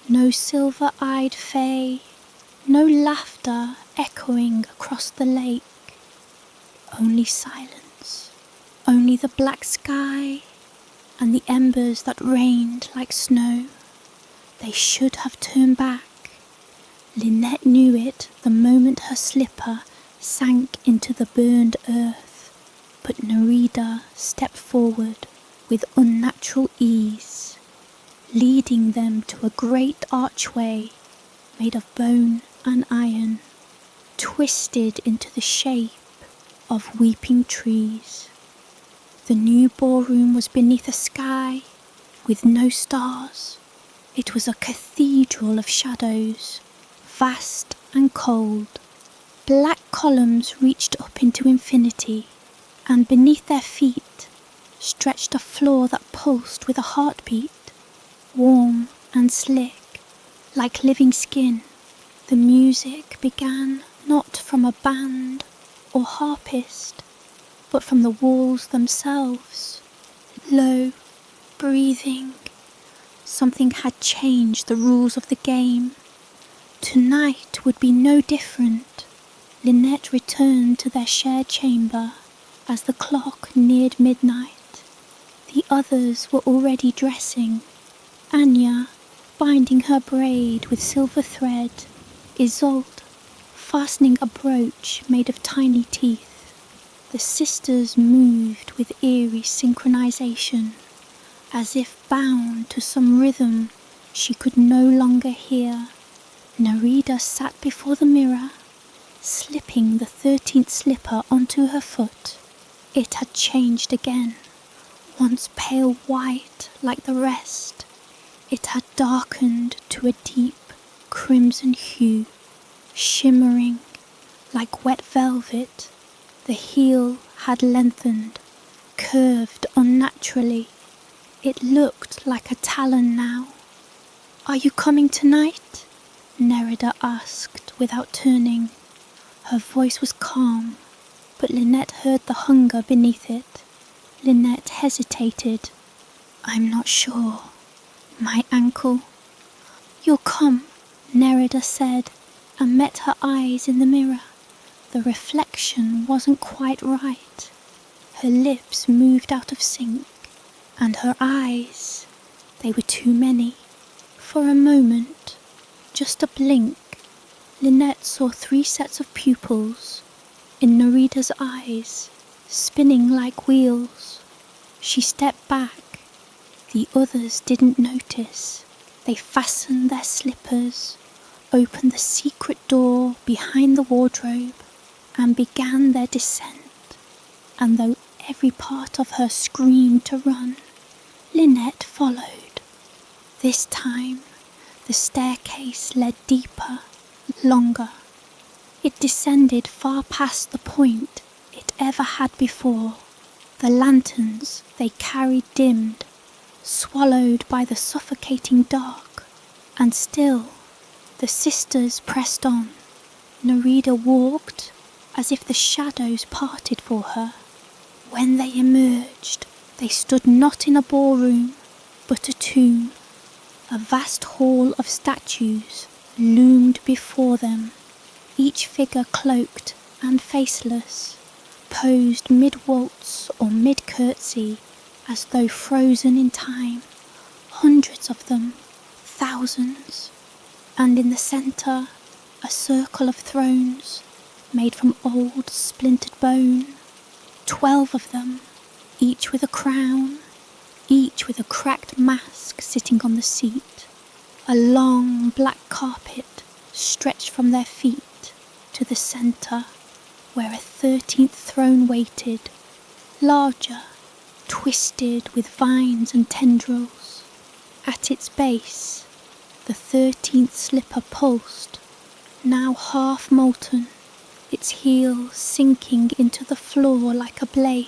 Speaker 1: No silver-eyed fae, no laughter echoing across the lake. Only silence, only the black sky and the embers that rained like snow. They should have turned back. Lynette knew it the moment her slipper sank into the burned earth, but Nerida stepped forward with unnatural ease, leading them to a great archway made of bone and iron, twisted into the shape of weeping trees. The new ballroom was beneath a sky with no stars. It was a cathedral of shadows, vast and cold. Black columns reached up into infinity, and beneath their feet stretched a floor that pulsed with a heartbeat, warm and slick, like living skin. The music began not from a band or harpist, but from the walls themselves, low, breathing. Something had changed the rules of the game. Tonight would be no different. Lynette returned to their shared chamber as the clock neared midnight. The others were already dressing. Anya, binding her braid with silver thread, Isolde, fastening a brooch made of tiny teeth. The sisters moved with eerie synchronization, as if bound to some rhythm she could no longer hear. Nerida sat before the mirror, slipping the 13th slipper onto her foot. It had changed again. Once pale white like the rest, it had darkened to a deep crimson hue, shimmering like wet velvet. The heel had lengthened, curved unnaturally. It looked like a talon now. "Are you coming tonight?" Nerida asked without turning. Her voice was calm, but Lynette heard the hunger beneath it. Lynette hesitated. "I'm not sure. My ankle. You'll come, Nerida said, and met her eyes in the mirror. The reflection wasn't quite right. Her lips moved out of sync, and her eyes, they were too many. For a moment, just a blink, Lynette saw 3 sets of pupils in Nerida's eyes, spinning like wheels. She stepped back. The others didn't notice. They fastened their slippers, opened the secret door behind the wardrobe, and began their descent. And though every part of her screamed to run, Lynette followed. This time, the staircase led deeper, longer. It descended far past the point it ever had before. The lanterns they carried dimmed, swallowed by the suffocating dark, and still the sisters pressed on. Nerida walked as if the shadows parted for her. When they emerged, they stood not in a ballroom, but a tomb. A vast hall of statues loomed before them, each figure cloaked and faceless, posed mid-waltz or mid-curtsy, as though frozen in time. Hundreds of them, thousands, and in the centre, a circle of thrones made from old splintered bone. 12 of them, each with a crown, each with a cracked mask sitting on the seat. A long black carpet stretched from their feet to the centre, where a 13th throne waited, larger, twisted with vines and tendrils. At its base, the 13th slipper pulsed, now half molten, its heel sinking into the floor like a blade.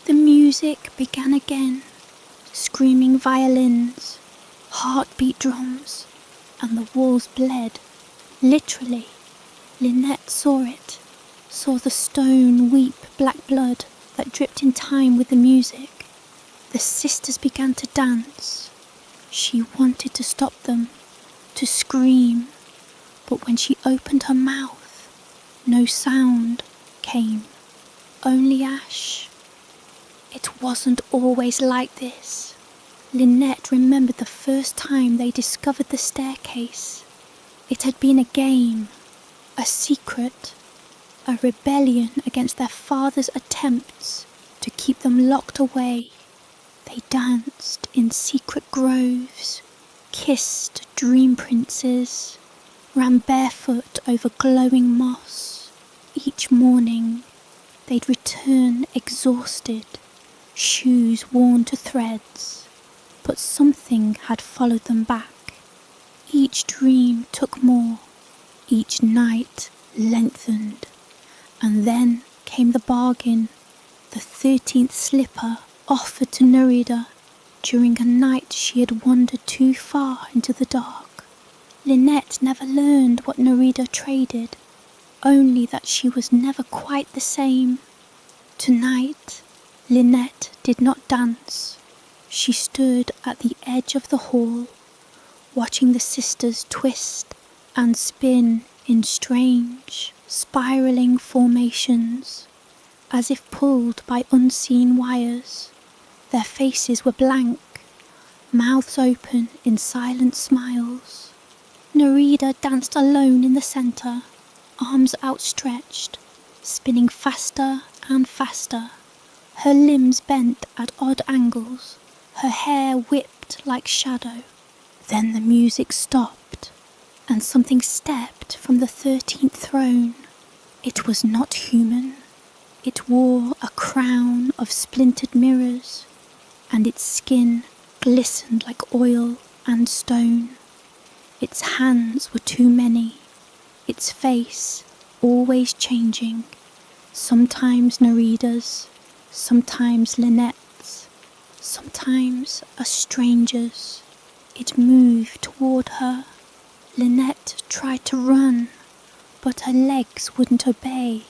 Speaker 1: The music began again, screaming violins, heartbeat drums, and the walls bled. Literally, Lynette saw it, saw the stone weep black blood that dripped in time with the music. The sisters began to dance. She wanted to stop them, to scream, but when she opened her mouth, no sound came, only ash. It wasn't always like this. Lynette remembered the first time they discovered the staircase. It had been a game, a secret, a rebellion against their father's attempts to keep them locked away. They danced in secret groves, kissed dream princes, ran barefoot over glowing moss. Each morning, they'd return exhausted, shoes worn to threads, but something had followed them back. Each dream took more, each night lengthened, and then came the bargain. The 13th slipper offered to Nerida during a night she had wandered too far into the dark. Lynette never learned what Nerida traded, only that she was never quite the same. Tonight, Lynette did not dance. She stood at the edge of the hall, watching the sisters twist and spin in strange, spiralling formations, as if pulled by unseen wires. Their faces were blank, mouths open in silent smiles. Nerida danced alone in the centre, arms outstretched, spinning faster and faster, her limbs bent at odd angles, her hair whipped like shadow. Then the music stopped, and something stepped from the 13th throne. It was not human. It wore a crown of splintered mirrors, and its skin glistened like oil and stone. Its hands were too many, its face always changing, sometimes Nerida's, sometimes Lynette's, sometimes a stranger's. It moved toward her. Lynette tried to run, but her legs wouldn't obey.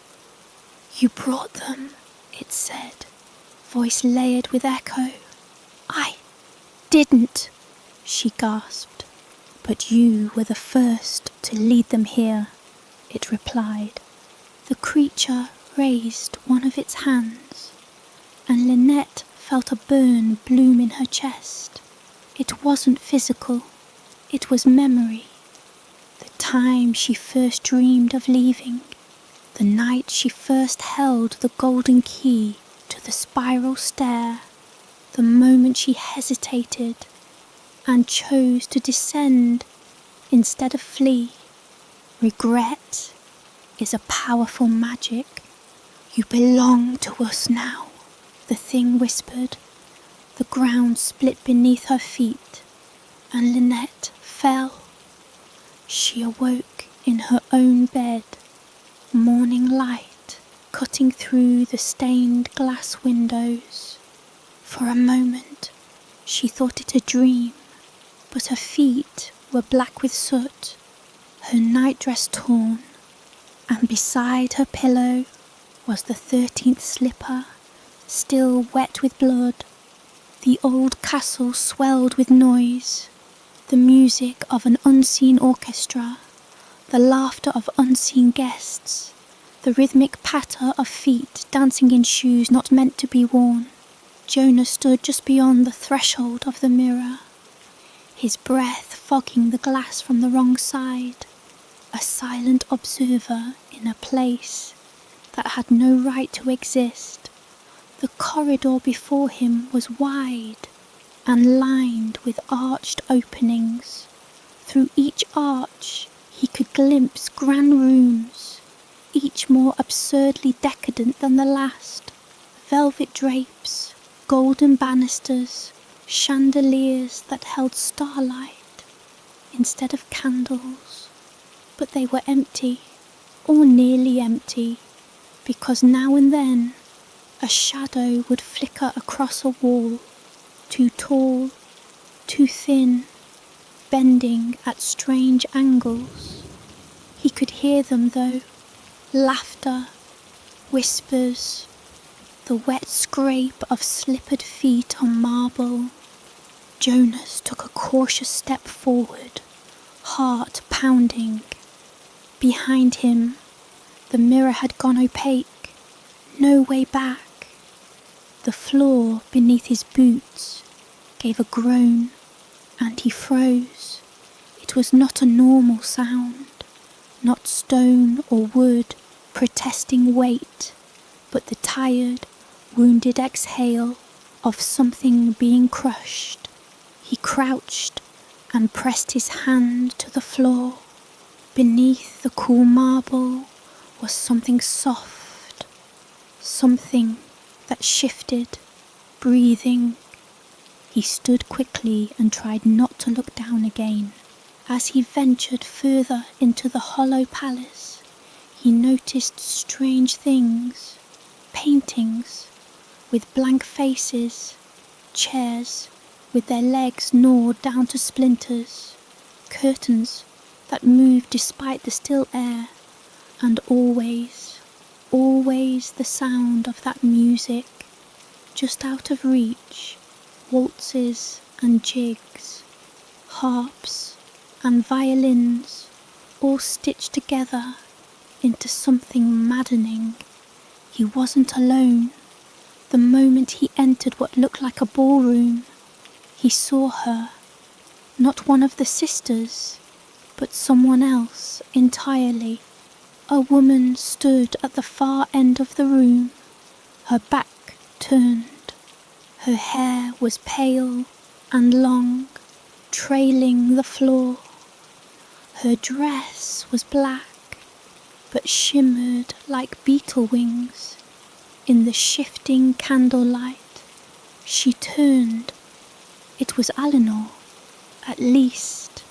Speaker 1: "You brought them," it said, voice layered with echo. "I didn't." she gasped. "But you were the first to lead them here," it replied. The creature raised one of its hands, and Lynette felt a burn bloom in her chest. It wasn't physical, it was memory. The time she first dreamed of leaving, the night she first held the golden key to the spiral stair, the moment she hesitated and chose to descend instead of flee. Regret is a powerful magic. "You belong to us now," the thing whispered. The ground split beneath her feet, and Lynette fell. She awoke in her own bed, morning light cutting through the stained glass windows. For a moment, she thought it a dream, but her feet were black with soot, her nightdress torn, and beside her pillow was the 13th slipper, still wet with blood. The old castle swelled with noise, the music of an unseen orchestra, the laughter of unseen guests, the rhythmic patter of feet dancing in shoes not meant to be worn. Jonah stood just beyond the threshold of the mirror, his breath fogging the glass from the wrong side, a silent observer in a place that had no right to exist. The corridor before him was wide and lined with arched openings. Through each arch he could glimpse grand rooms, each more absurdly decadent than the last. Velvet drapes, golden banisters, chandeliers that held starlight instead of candles. But they were empty, or nearly empty, because now and then a shadow would flicker across a wall, too tall, too thin, bending at strange angles. He could hear them though, laughter, whispers, the wet scrape of slippered feet on marble. Jonas took a cautious step forward, heart pounding. Behind him, the mirror had gone opaque, no way back. The floor beneath his boots gave a groan, and he froze. It was not a normal sound, not stone or wood protesting weight, but the tired, wounded exhale of something being crushed. He crouched and pressed his hand to the floor. Beneath the cool marble was something soft, something that shifted, breathing. He stood quickly and tried not to look down again. As he ventured further into the hollow palace, he noticed strange things, paintings with blank faces, chairs with their legs gnawed down to splinters, curtains that moved despite the still air, and always, always the sound of that music, just out of reach, waltzes and jigs, harps and violins, all stitched together into something maddening. He wasn't alone. The moment he entered what looked like a ballroom, he saw her, not one of the sisters, but someone else entirely. A woman stood at the far end of the room, her back turned. Her hair was pale and long, trailing the floor. Her dress was black, but shimmered like beetle wings in the shifting candlelight. She turned. It was Eleanor. At least,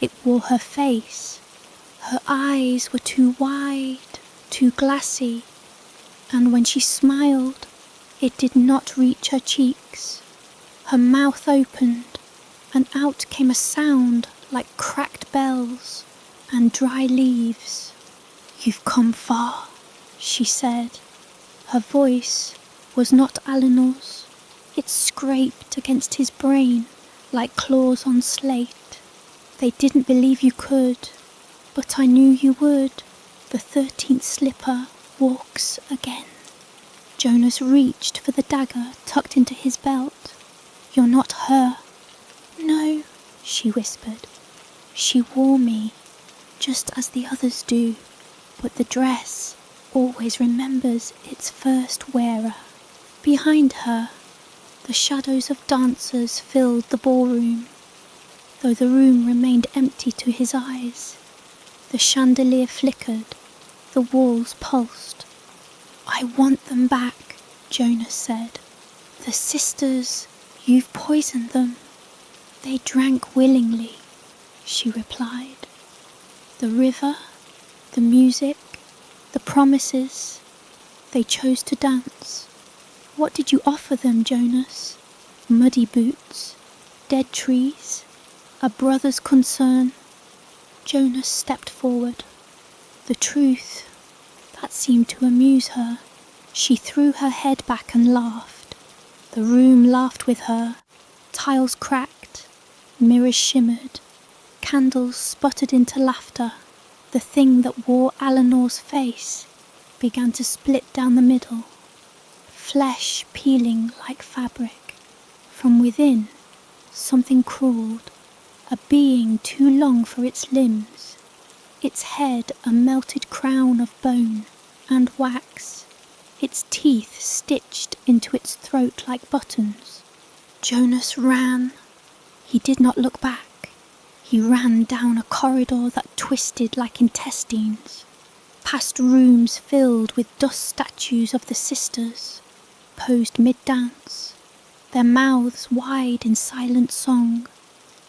Speaker 1: it wore her face. Her eyes were too wide, too glassy, and when she smiled, it did not reach her cheeks. Her mouth opened, and out came a sound like cracked bells and dry leaves. "You've come far," she said. Her voice was not Eleanor's. It scraped against his brain like claws on slate. They didn't believe you could, but I knew you would. The 13th slipper walks again. Jonas reached for the dagger tucked into his belt. You're not her. No, she whispered. She wore me, just as the others do, but the dress always remembers its first wearer. Behind her, the shadows of dancers filled the ballroom, though the room remained empty to his eyes. The chandelier flickered, the walls pulsed. I want them back, Jonas said. The sisters, you've poisoned them. They drank willingly, she replied. The river, the music, the promises, they chose to dance. What did you offer them, Jonas? Muddy boots, dead trees, a brother's concern. Jonas stepped forward. The truth, that seemed to amuse her. She threw her head back and laughed. The room laughed with her. Tiles cracked, mirrors shimmered, candles sputtered into laughter. The thing that wore Eleanor's face began to split down the middle, flesh peeling like fabric. From within, something crawled, a being too long for its limbs, its head a melted crown of bone and wax, its teeth stitched into its throat like buttons. Jonas ran. He did not look back. He ran down a corridor that twisted like intestines, past rooms filled with dust statues of the sisters, posed mid-dance, their mouths wide in silent song.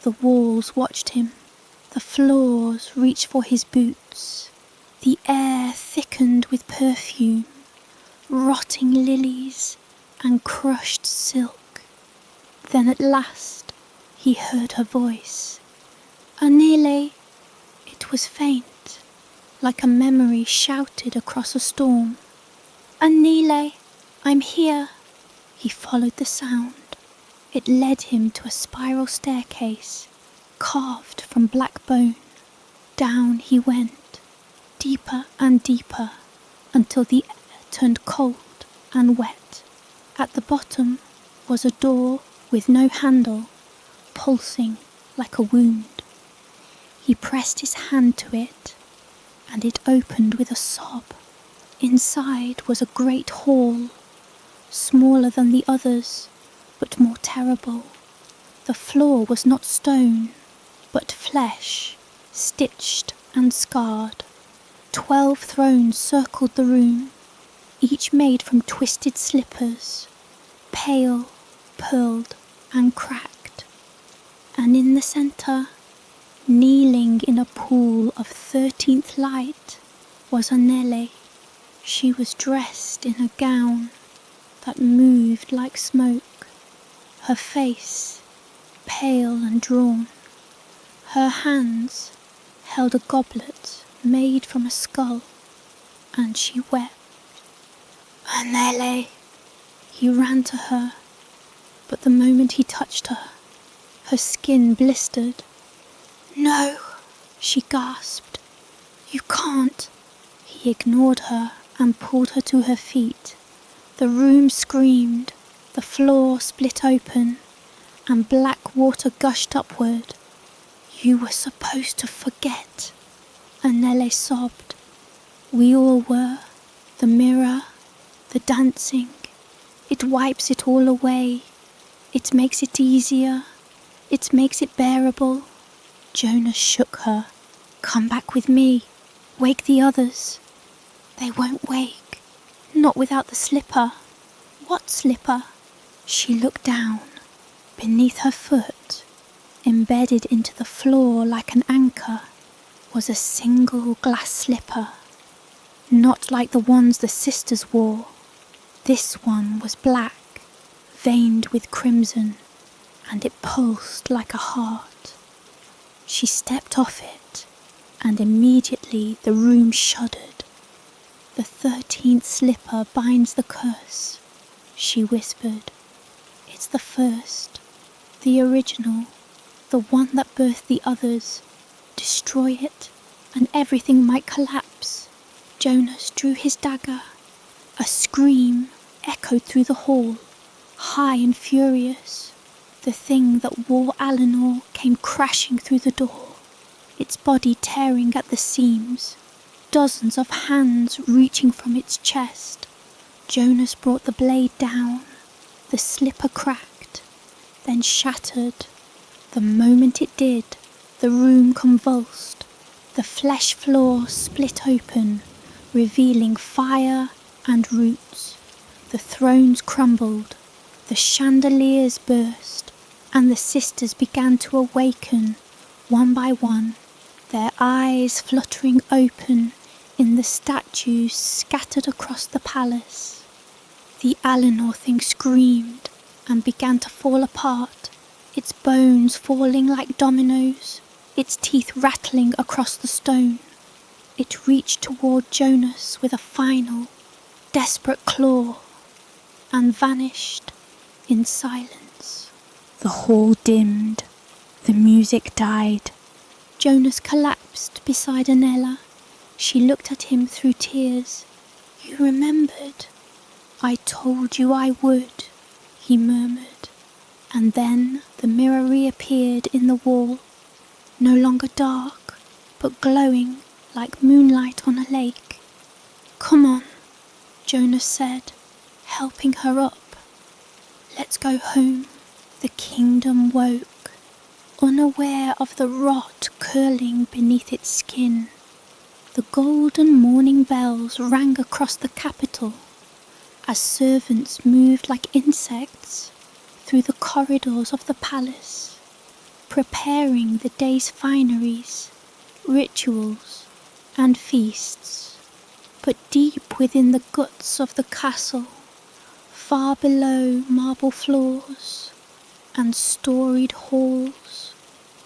Speaker 1: The walls watched him. The floors reached for his boots. The air thickened with perfume, rotting lilies and crushed silk. Then at last he heard her voice. Anele. It was faint, like a memory shouted across a storm. Anele, I'm here. He followed the sound. It led him to a spiral staircase, carved from black bone. Down he went, deeper and deeper, until the air turned cold and wet. At the bottom was a door with no handle, pulsing like a wound. He pressed his hand to it, and it opened with a sob. Inside was a great hall, smaller than the others, but more terrible. The floor was not stone, but flesh, stitched and scarred. 12 thrones circled the room, each made from twisted slippers, pale, pearled and cracked. And in the centre, kneeling in a pool of 13th light, was Anele. She was dressed in a gown that moved like smoke, her face pale and drawn. Her hands held a goblet made from a skull, and she wept. Anele! He ran to her, but the moment he touched her, her skin blistered. No, she gasped. You can't. He ignored her and pulled her to her feet. The room screamed, the floor split open, and black water gushed upward. You were supposed to forget, Anele sobbed. We all were. The mirror, the dancing. It wipes it all away. It makes it easier. It makes it bearable. Jonas shook her. Come back with me. Wake the others. They won't wake. Not without the slipper. What slipper? She looked down. Beneath her foot, embedded into the floor like an anchor, was a single glass slipper. Not like the ones the sisters wore. This one was black, veined with crimson, and it pulsed like a heart. She stepped off it, and immediately the room shuddered. The 13th slipper binds the curse, she whispered. It's the first. The original, the one that birthed the others. Destroy it, and everything might collapse. Jonas drew his dagger. A scream echoed through the hall, high and furious. The thing that wore Eleanor came crashing through the door, its body tearing at the seams, dozens of hands reaching from its chest. Jonas brought the blade down. The slipper cracked, then shattered. The moment it did, the room convulsed. The flesh floor split open, revealing fire and roots. The thrones crumbled, the chandeliers burst, and the sisters began to awaken, one by one, their eyes fluttering open in the statues scattered across the palace. The Eleanor thing screamed and began to fall apart, its bones falling like dominoes, its teeth rattling across the stone. It reached toward Jonas with a final, desperate claw, and vanished in silence. The hall dimmed. The music died. Jonas collapsed beside Anella. She looked at him through tears. "You remembered? I told you I would," he murmured. And then the mirror reappeared in the wall, no longer dark, but glowing like moonlight on a lake. "Come on," Jonas said, helping her up. "Let's go home." The kingdom woke, unaware of the rot curling beneath its skin. The golden morning bells rang across the capital as servants moved like insects through the corridors of the palace, preparing the day's fineries, rituals, and feasts. But deep within the guts of the castle, far below marble floors and storied halls,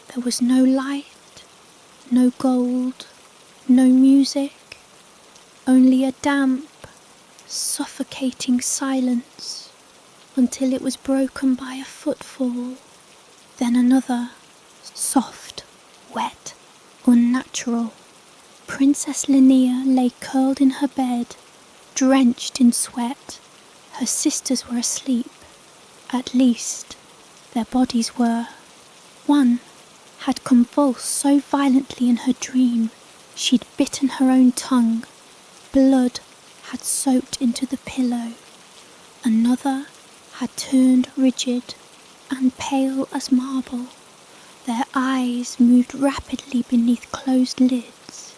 Speaker 1: there was no light, no gold, no music, only a damp, suffocating silence, until it was broken by a footfall, then another, soft, wet, unnatural. Princess Linnea lay curled in her bed, drenched in sweat. Her sisters were asleep. At least, their bodies were. One had convulsed so violently in her dream she'd bitten her own tongue. Blood had soaked into the pillow. Another had turned rigid and pale as marble. Their eyes moved rapidly beneath closed lids,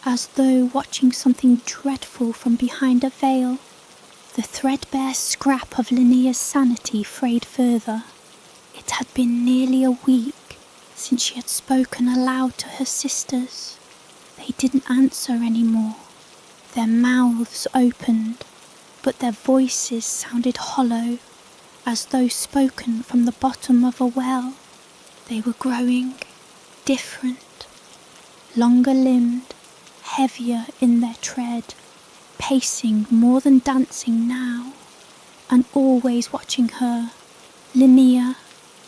Speaker 1: as though watching something dreadful from behind a veil. The threadbare scrap of Linnea's sanity frayed further. It had been nearly a week since she had spoken aloud to her sisters. They didn't answer anymore. Their mouths opened, but their voices sounded hollow, as though spoken from the bottom of a well. They were growing different, longer-limbed, heavier in their tread, pacing more than dancing now, and always watching her. Linnea,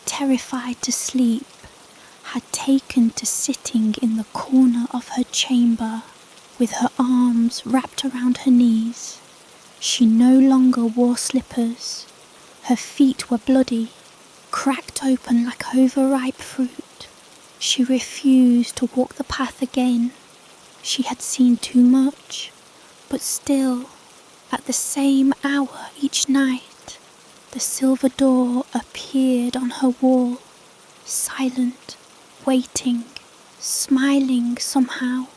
Speaker 1: terrified to sleep, had taken to sitting in the corner of her chamber, with her arms wrapped around her knees. She no longer wore slippers. Her feet were bloody, cracked open like overripe fruit. She refused to walk the path again. She had seen too much, but still, at the same hour each night, the silver door appeared on her wall, silent, waiting, smiling somehow.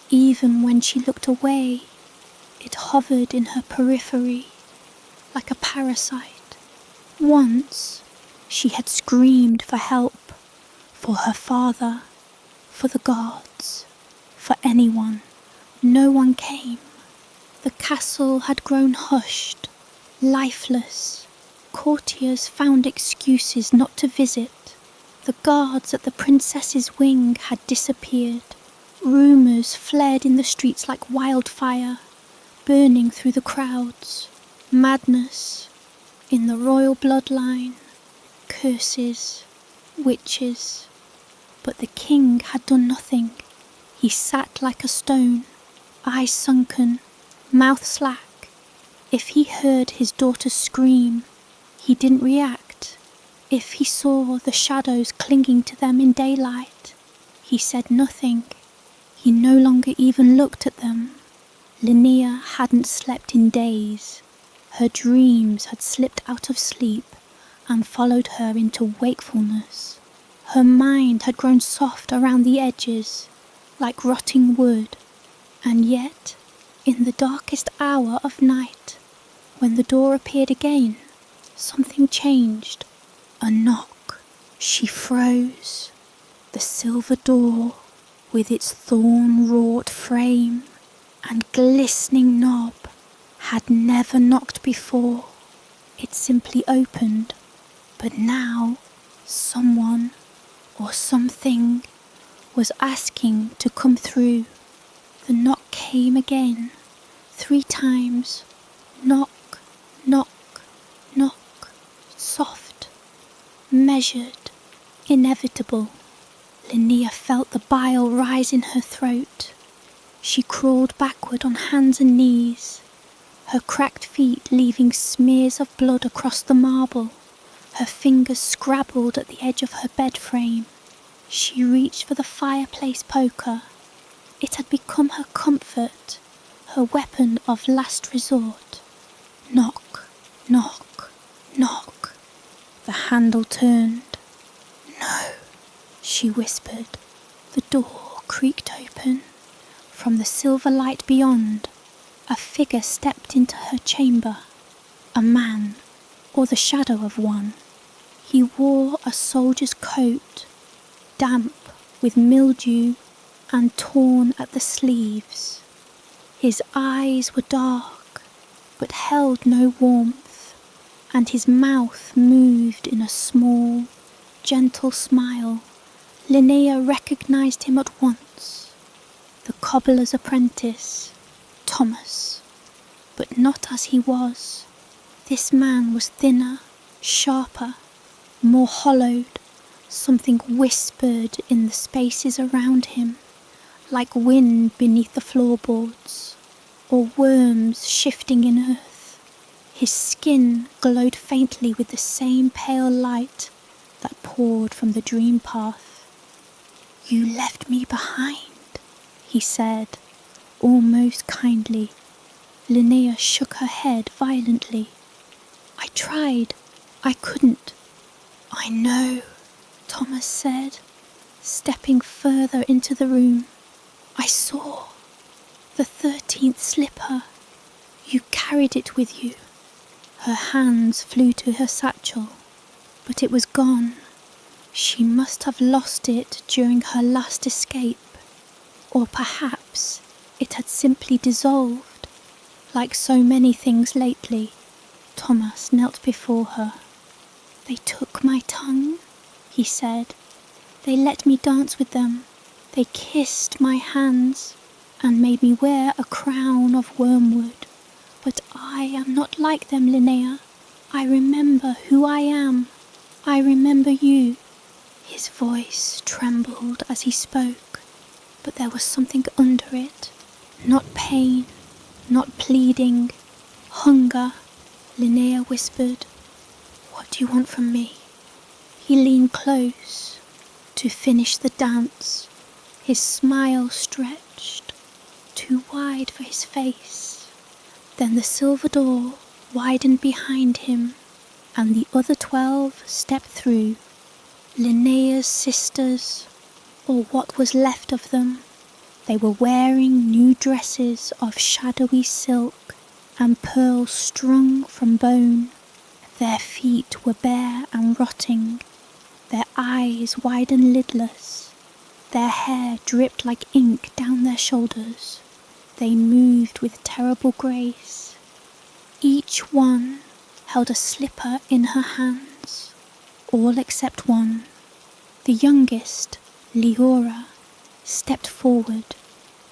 Speaker 1: Even when she looked away, it hovered in her periphery, like a parasite. Once, she had screamed for help, for her father, for the gods, for anyone. No one came. The castle had grown hushed, lifeless. Courtiers found excuses not to visit. The guards at the princess's wing had disappeared. Rumours flared in the streets like wildfire, burning through the crowds. Madness, in the royal bloodline, curses, witches. But the king had done nothing. He sat like a stone, eyes sunken, mouth slack. If he heard his daughter scream, he didn't react. If he saw the shadows clinging to them in daylight, he said nothing. He no longer even looked at them. Linnea hadn't slept in days. Her dreams had slipped out of sleep and followed her into wakefulness. Her mind had grown soft around the edges, like rotting wood. And yet, in the darkest hour of night, when the door appeared again, something changed. A knock. She froze. The silver door, with its thorn-wrought frame and glistening knob, had never knocked before. It simply opened, but now someone or something was asking to come through. The knock came again, 3 times. Knock, knock, knock. Soft, measured, inevitable. Linnea felt the bile rise in her throat. She crawled backward on hands and knees, her cracked feet leaving smears of blood across the marble. Her fingers scrabbled at the edge of her bed frame. She reached for the fireplace poker. It had become her comfort, her weapon of last resort. Knock, knock, knock. The handle turned. No, she whispered. The door creaked open. From the silver light beyond, a figure stepped into her chamber. A man, or the shadow of one. He wore a soldier's coat, damp with mildew and torn at the sleeves. His eyes were dark, but held no warmth, and his mouth moved in a small, gentle smile. Linnea recognized him at once. The cobbler's apprentice, Thomas. But not as he was. This man was thinner, sharper, more hollowed. Something whispered in the spaces around him, like wind beneath the floorboards, or worms shifting in earth. His skin glowed faintly with the same pale light that poured from the dream path. "You left me behind," he said, almost kindly. Linnea shook her head violently. "I tried. I couldn't." "I know," Thomas said, stepping further into the room. "I saw the 13th slipper. You carried it with you." Her hands flew to her satchel, but it was gone. She must have lost it during her last escape, or perhaps it had simply dissolved, like so many things lately. Thomas knelt before her. "They took my tongue," he said. "They let me dance with them. They kissed my hands and made me wear a crown of wormwood. But I am not like them, Linnea. I remember who I am. I remember you." His voice trembled as he spoke, but there was something under it. Not pain, not pleading, hunger. Linnea whispered, "What do you want from me?" He leaned close to finish the dance, his smile stretched, too wide for his face. Then the silver door widened behind him, and the other 12 stepped through. Linnea's sisters, or what was left of them. They were wearing new dresses of shadowy silk and pearls strung from bone. Their feet were bare and rotting, their eyes wide and lidless. Their hair dripped like ink down their shoulders. They moved with terrible grace. Each one held a slipper in her hands, all except one. The youngest, Leora, stepped forward.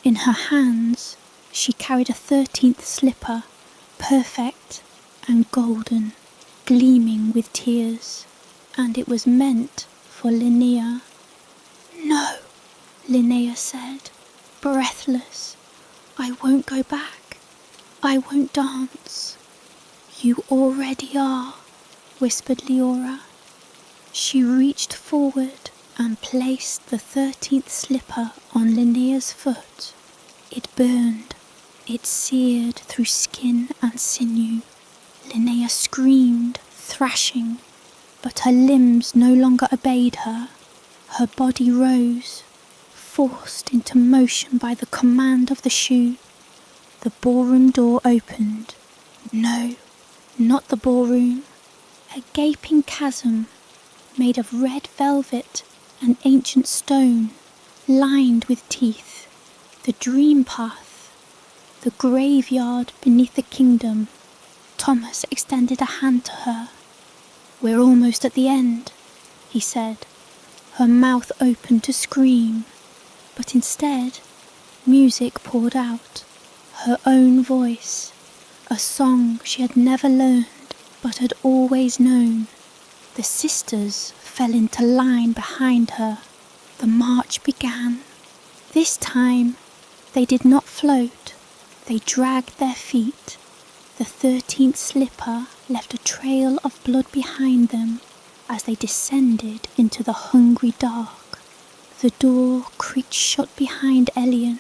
Speaker 1: In her hands, she carried a 13th slipper, perfect and golden, gleaming with tears. and it was meant for Linnea. "No," Linnea said, breathless. "I won't go back. I won't dance." "You already are," whispered Leora. She reached forward and placed the 13th slipper on Linnea's foot. It burned. It seared through skin and sinew. Linnea screamed, thrashing, but her limbs no longer obeyed her. Her body rose, forced into motion by the command of the shoe. The ballroom door opened. No, not the ballroom. A gaping chasm made of red velvet and ancient stone, lined with teeth. The dream path. The graveyard beneath the kingdom. Thomas extended a hand to her. "We're almost at the end," he said. Her mouth opened to scream, but instead, music poured out. Her own voice, a song she had never learned but had always known. The sisters fell into line behind her. The march began. This time, they did not float. They dragged their feet. The 13th slipper left a trail of blood behind them as they descended into the hungry dark. The door creaked shut behind Elian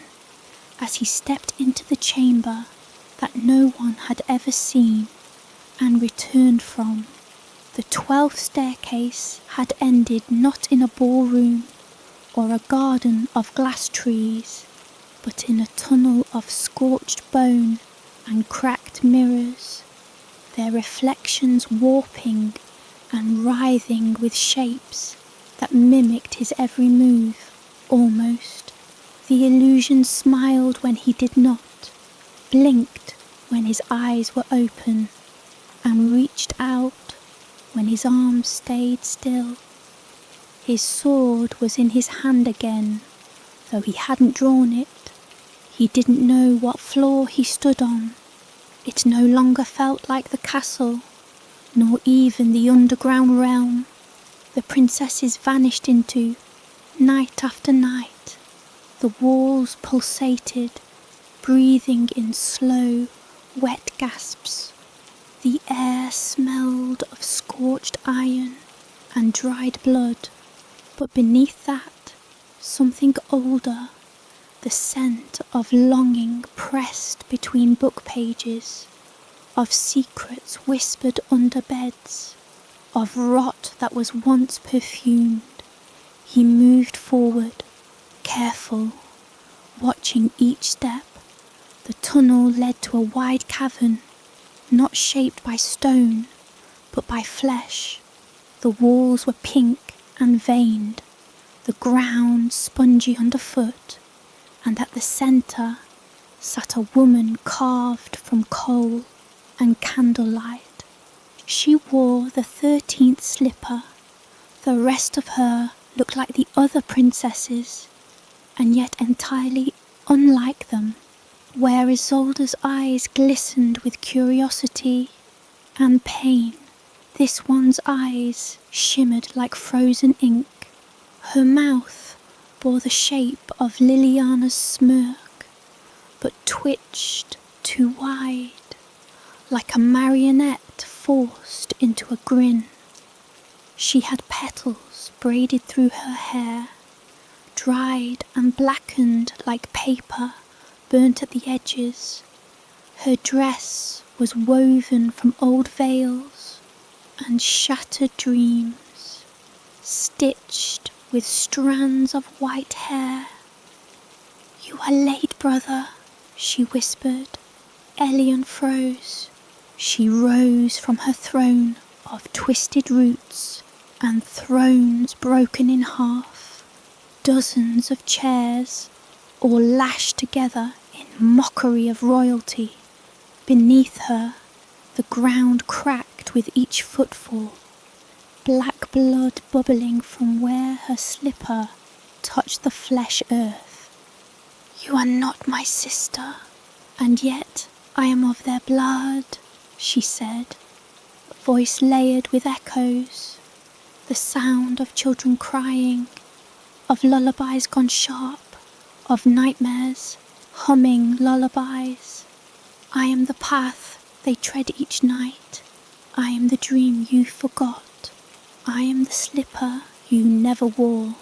Speaker 1: as he stepped into the chamber that no one had ever seen and returned from. The 12th staircase had ended not in a ballroom or a garden of glass trees, but in a tunnel of scorched bone and cracked mirrors, their reflections warping and writhing with shapes that mimicked his every move, almost. The illusion smiled when he did not, blinked when his eyes were open, and reached out when his arms stayed still. His sword was in his hand again, though he hadn't drawn it. He didn't know what floor he stood on. It no longer felt like the castle, nor even the underground realm the princesses vanished into night after night. The walls pulsated, breathing in slow, wet gasps. The air smelled of scorched iron and dried blood, but beneath that, something older, the scent of longing pressed between book pages, of secrets whispered under beds, of rot that was once perfumed. He moved forward, careful, watching each step. The tunnel led to a wide cavern, not shaped by stone, but by flesh. The walls were pink and veined, the ground spongy underfoot, and at the centre sat a woman carved from coal and candlelight. She wore the 13th slipper. The rest of her looked like the other princesses, and yet entirely unlike them. Where Isolde's eyes glistened with curiosity and pain, this one's eyes shimmered like frozen ink. Her mouth bore the shape of Liliana's smirk, but twitched too wide, like a marionette forced into a grin. She had petals braided through her hair, dried and blackened like paper burnt at the edges. Her dress was woven from old veils and shattered dreams, stitched with strands of white hair. "You are late, brother," she whispered. Elian froze. She rose from her throne of twisted roots and thrones broken in half. Dozens of chairs, all lashed together in mockery of royalty. Beneath her, the ground cracked with each footfall, black blood bubbling from where her slipper touched the flesh earth. "You are not my sister, and yet I am of their blood," she said, voice layered with echoes. the sound of children crying, of lullabies gone sharp, of nightmares humming lullabies. I am the path they tread each night. I am the dream you forgot. I am the slipper you never wore.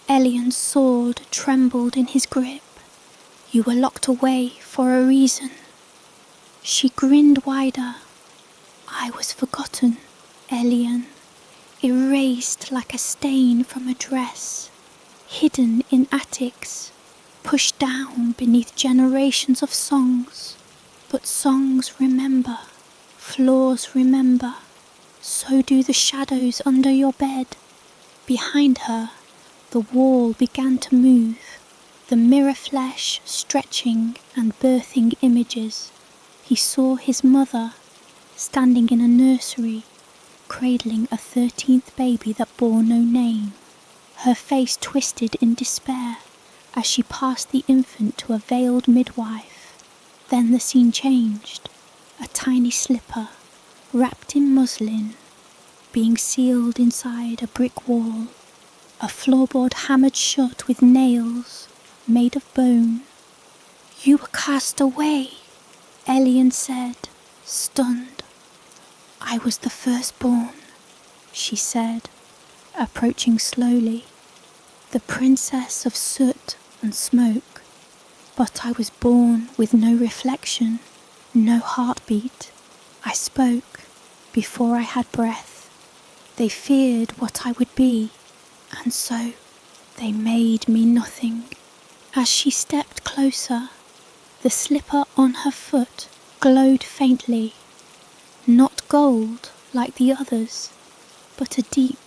Speaker 1: Elian's sword trembled in his grip. You were locked away for a reason. She grinned wider. I was forgotten, Elian, erased like a stain from a dress, hidden in attics, pushed down beneath generations of songs. But songs remember, floors remember, so do the shadows under your bed. Behind her, the wall began to move, the mirror flesh stretching and birthing images. He saw his mother, standing in a nursery, cradling a 13th baby that bore no name. Her face twisted in despair as she passed the infant to a veiled midwife. Then the scene changed. A tiny slipper, wrapped in muslin, being sealed inside a brick wall. A floorboard hammered shut with nails made of bone. You were cast away, Elian said, stunned. I was the firstborn, she said, approaching slowly, the princess of soot and smoke. But I was born with no reflection, no heartbeat. I spoke before I had breath. They feared what I would be, and so they made me nothing. As she stepped closer, the slipper on her foot glowed faintly, not gold like the others, but a deep,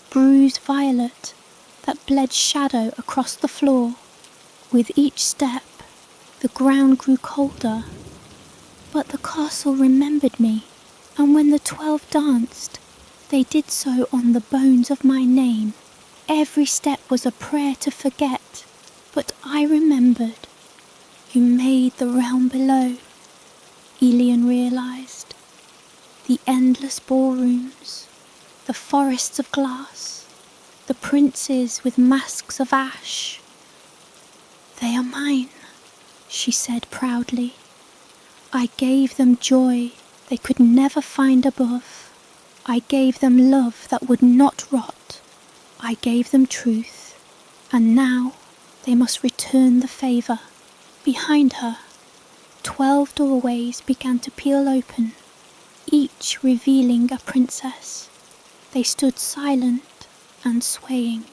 Speaker 1: bruised violet that bled shadow across the floor. With each step, the ground grew colder. But the castle remembered me, and when the 12 danced, they did so on the bones of my name. Every step was a prayer to forget, but I remembered. You made the realm below, Elian realized. The endless ballrooms, the forests of glass, the princes with masks of ash. They are mine, she said proudly. I gave them joy they could never find above. I gave them love that would not rot. I gave them truth, and now they must return the favour. Behind her, 12 doorways began to peel open, each revealing a princess. They stood silent and swaying,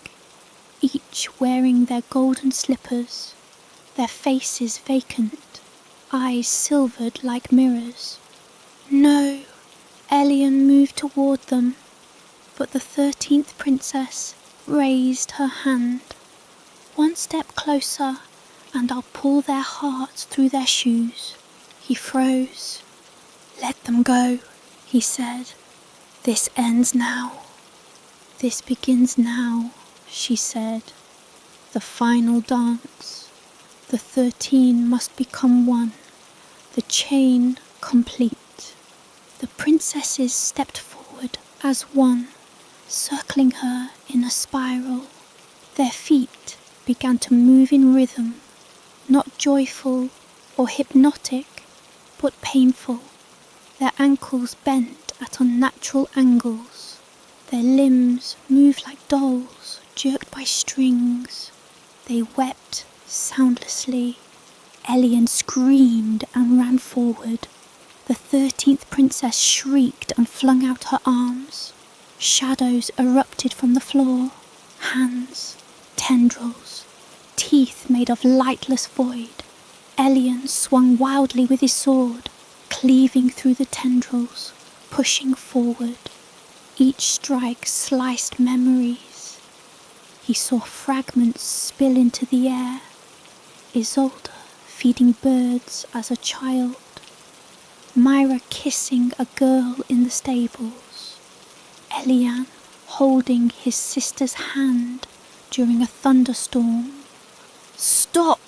Speaker 1: each wearing their golden slippers, their faces vacant, eyes silvered like mirrors. No, Elian moved toward them, but the 13th princess raised her hand. One step closer, and I'll pull their hearts through their shoes. He froze. Let them go, he said. This ends now. This begins now, she said. The final dance. The 13 must become one, the chain complete. The princesses stepped forward as one, circling her in a spiral. Their feet began to move in rhythm, not joyful or hypnotic, but painful. Their ankles bent at unnatural angles. Their limbs moved like dolls jerked by strings. They wept soundlessly. Elian screamed and ran forward. The 13th princess shrieked and flung out her arms. Shadows erupted from the floor. Hands, tendrils, teeth made of lightless void. Elian swung wildly with his sword, cleaving through the tendrils, pushing forward. Each strike sliced memories. He saw fragments spill into the air. Isolde feeding birds as a child. Myra kissing a girl in the stables. Elian holding his sister's hand during a thunderstorm. Stop!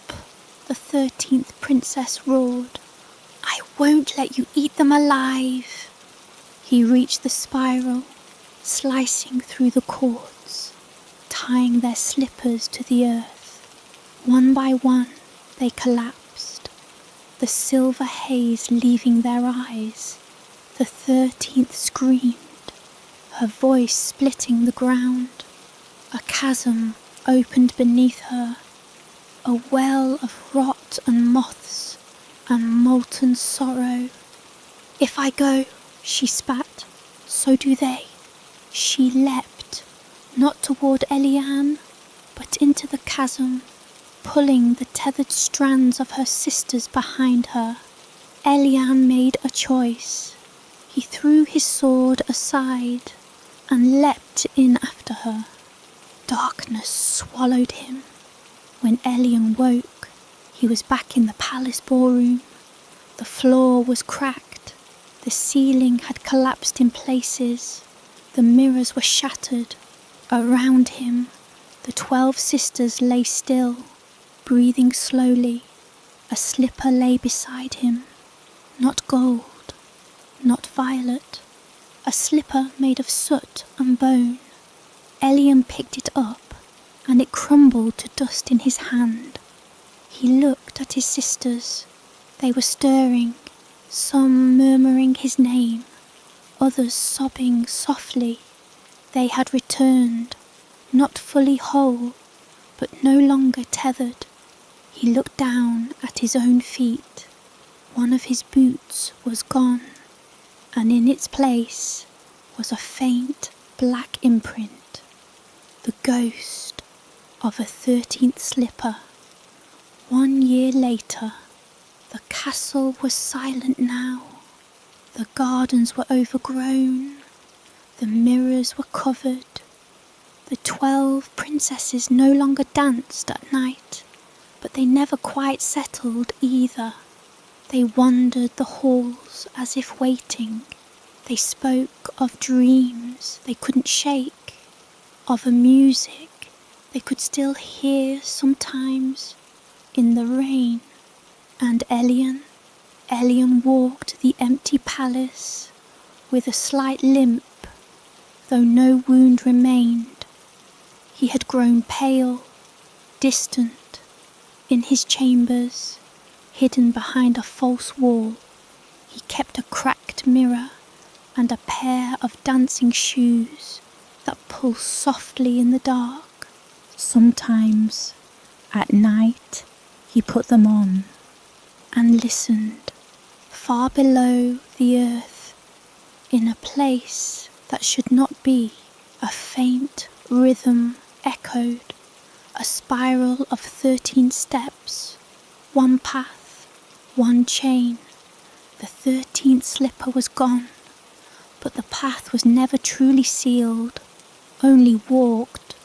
Speaker 1: The 13th princess roared. I won't let you eat them alive. He reached the spiral, slicing through the cords, tying their slippers to the earth. One by one they collapsed, the silver haze leaving their eyes. The 13th screamed, her voice splitting the ground. A chasm opened beneath her, a well of rot and moths and molten sorrow. If I go, she spat, so do they. She leapt, not toward Eliane, but into the chasm, pulling the tethered strands of her sisters behind her. Eliane made a choice. He threw his sword aside and leapt in after her. Darkness swallowed him. When Eliane woke, he was back in the palace ballroom. The floor was cracked. The ceiling had collapsed in places. The mirrors were shattered. Around him, the 12 sisters lay still, breathing slowly. A slipper lay beside him. Not gold, not violet. A slipper made of soot and bone. Eliane picked it up, and it crumbled to dust in his hand. He looked at his sisters. They were stirring, some murmuring his name, others sobbing softly. They had returned, not fully whole, but no longer tethered. He looked down at his own feet. One of his boots was gone, and in its place was a faint black imprint, the ghost of a 13th slipper. 1 year later, the castle was silent now. The gardens were overgrown. The mirrors were covered. The 12 princesses no longer danced at night, but they never quite settled either. They wandered the halls as if waiting. They spoke of dreams they couldn't shake, of a music they could still hear sometimes in the rain. And Eliane walked the empty palace with a slight limp, though no wound remained. He had grown pale, distant, in his chambers, hidden behind a false wall. He kept a cracked mirror and a pair of dancing shoes that pulsed softly in the dark. Sometimes, at night, he put them on and listened, far below the earth, in a place that should not be. A faint rhythm echoed, a spiral of 13 steps, one path, one chain. The 13th slipper was gone, but the path was never truly sealed, only walked.